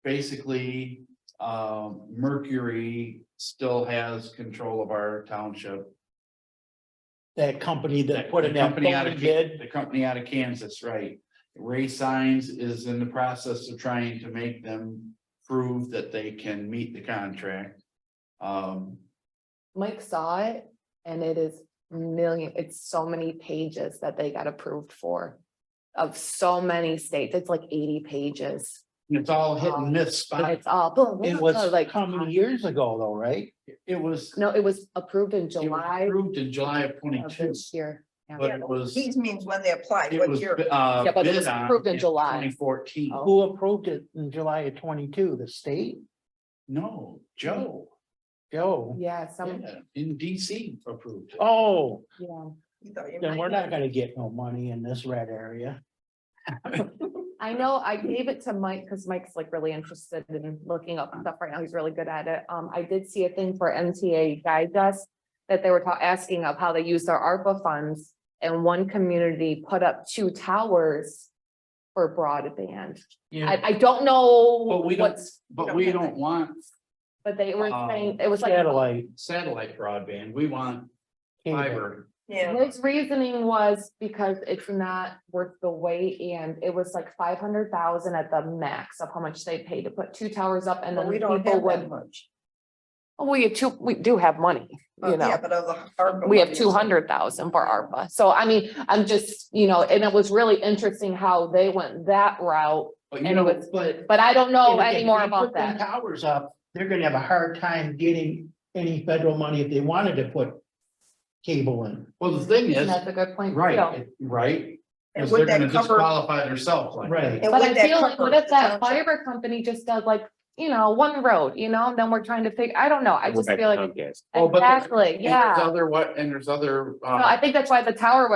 basically, Mercury still has control of our township. That company that put in The that company out phony of bid? The company out of Kansas, right? Ray Signs is in the process of trying to make them prove that they can meet the contract. Mike saw it and it is it's so many pages that they got approved for. Of so many states, it's like 80 pages. And it's all hit and miss spot. It's all. It was like how many years ago though, right? It was. No, it was approved in it was July Approved in July of of 22, this year. Yeah. but it was, These means when they applied, it what was, year? Yeah, but it was bid on approved in July. 2014. Oh. Who approved it in July of 22? The state? No, Joe, Joe? Yeah, yeah, in DC approved it. Oh, yeah. You thought you then might we're not have- gonna get no money in this red area. I know I gave it to Mike because Mike's like really interested in looking up stuff right now. He's really good at it. I did see a thing for MTA Digest that they were asking of how they use their ARPA funds, and one community put up 2 towers for broadband. I don't know But we don't, what's, but we don't want but they were saying, it was like. Satellite broadband. We want cable. fiber. Yeah, His reasoning was because it's not worth the wait, and it was like 500,000 at the max of how much they pay to put 2 towers up, and but then we don't people have that would. much. Oh, we do have money, you Yeah, know, but of the ARPA we have money, 200,000 for ARPA, so I mean, I'm just, you know, and it was really interesting how they went that route. But And you it know, was- but But I don't know If any more they about put them that. Towers up, they're gonna have a hard time getting any federal money if they wanted to put cable in. well, the thing And is, that's a good point. right, too. right, And because they're would that gonna cover, disqualify themselves like. Right. and But would I that feel like, cover what if the that township? fiber company just does like, you know, one road, you know, then we're trying to figure, I don't know, I Go just back feel to like. Comcast. Oh, but there- Exactly, And yeah. there's other what, and there's other, So I think that's why the tower,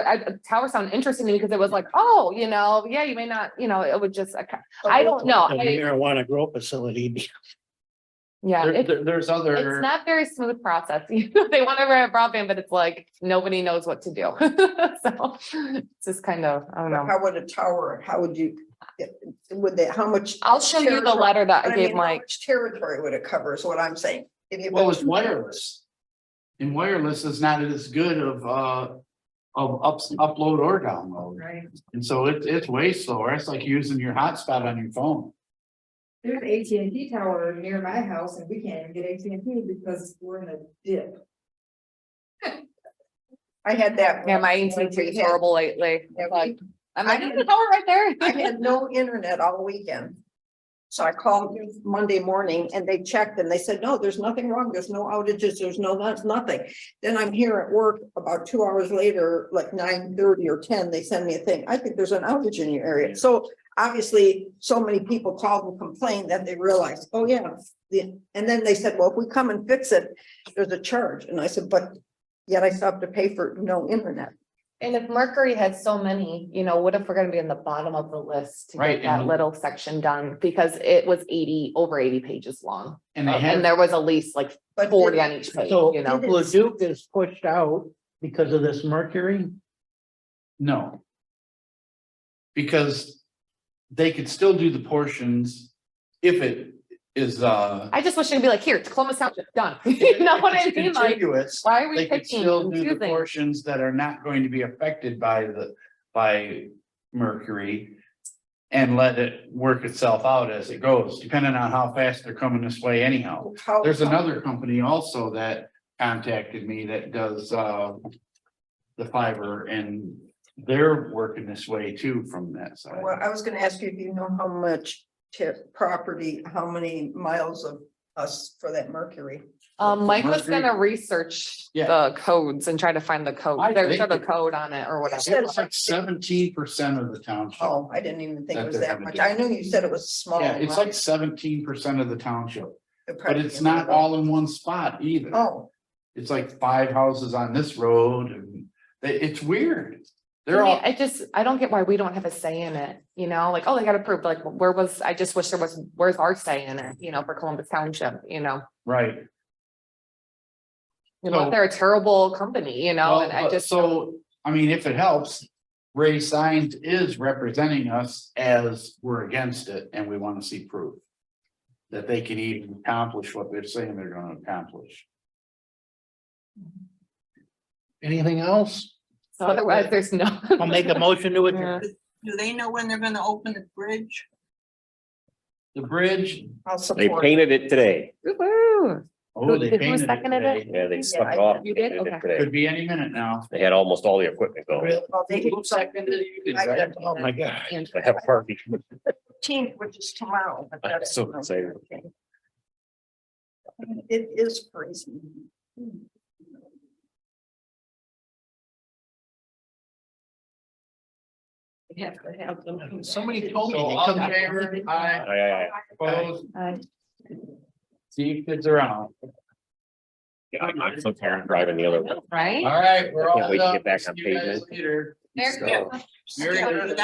tower sounded interesting to me because it was like, oh, you know, yeah, you may not, you know, it would just, I don't know. The marijuana grow facility. Yeah, there's it's other, not very smooth process. You know, they want to have broadband, but it's like, nobody knows what to do. So it's just kind of, I don't know. How would a tower, how would you, would they, how much? I'll show you the territory- letter that I I gave mean, how Mike. much territory would it cover is what I'm saying. If you well, put it's two wireless. And wireless is not as good of upload or download. Right. And so it's way slower. It's like using your hotspot on your phone. There's an AT&T tower near my house and we can't even get AT&T because we're in a dip. I had that. Yeah, my once when AT&T we is had- horrible lately. Yeah, Like, I'm like, I there's a tower right there. I had no internet all weekend. So I called Monday morning and they checked and they said, no, there's nothing wrong. There's no outages. There's no, that's nothing. Then I'm here at work about 2 hours later, like 9:30 or 10, they send me a thing. I think there's an outage in your area. So obviously, so many people called and complained that they realized, oh yeah. And then they said, well, if we come and fix it, there's a charge. And I said, but yet I still have to pay for no internet. And if Mercury had so many, you know, what if we're gonna be in the bottom of the list to Right, get that and- little section done? Because it was over 80 pages long. And they And have, there was at least like But 40 did- on each page, So you know? Leduc is pushed out because of this mercury. no. Because they could still do the portions if it is, I just wish it'd be like, here, it's Columbus Township, done. You know what I mean? Like, contiguous. why are we They could picking still and do the choosing? portions that are not going to be affected by Mercury. And let it work itself out as it goes, depending on how fast they're coming this way anyhow. How- There's another company also that contacted me that does the fiber, and they're working this way too from that side. Well, I was gonna ask you, do you know how much property, how many miles of us for that mercury? Mike was Mercury- gonna research Yeah. the codes and try to find the code. I There's think a it- code on it or whatever. It's like 17% of the township. Oh, I didn't even think it That was they're that gonna much. get. I knew you said it was small. Yeah, it's like 17% of the township, but it's not all in one spot either. Oh, It's like 5 houses on this road, and it's weird. They're To me, all, I don't get why we don't have a say in it, you know, like, oh, they got approved, like, I just wish there was, where's our say in it, you know, for Columbus Township, you know? right. You know, So- they're a terrible company, you know, Well, and I but just. so, I mean, if it helps, Ray Signs is representing us as we're against it, and we want to see proof. That they can even accomplish what they're saying they're gonna accomplish. Anything else? So otherwise, there's no. I'll make a motion to adjourn. Do they know when they're gonna open the bridge? The bridge, I'll They support. painted it today. Woo-hoo. Oh, they Who painted it seconded it? today. Yeah, they stuck I it off. You did? They Okay. today. Could be any minute now. They had almost all the equipment going. Well, they Who seconded it? You did, I right? did. Oh, my God. And They have a party. 18th, which is tomorrow, but I'm that's. so excited. It is crazy. We have to have them. Somebody told me. So they all come in favor, aye, I opposed, Aye. see if kids around. Yeah, I'm so tired of driving the other way. Right? All right, we're I can't all wait to done. get back on See you guys pavement. later. Merry So- Christmas. Merry Yeah, Christmas. that's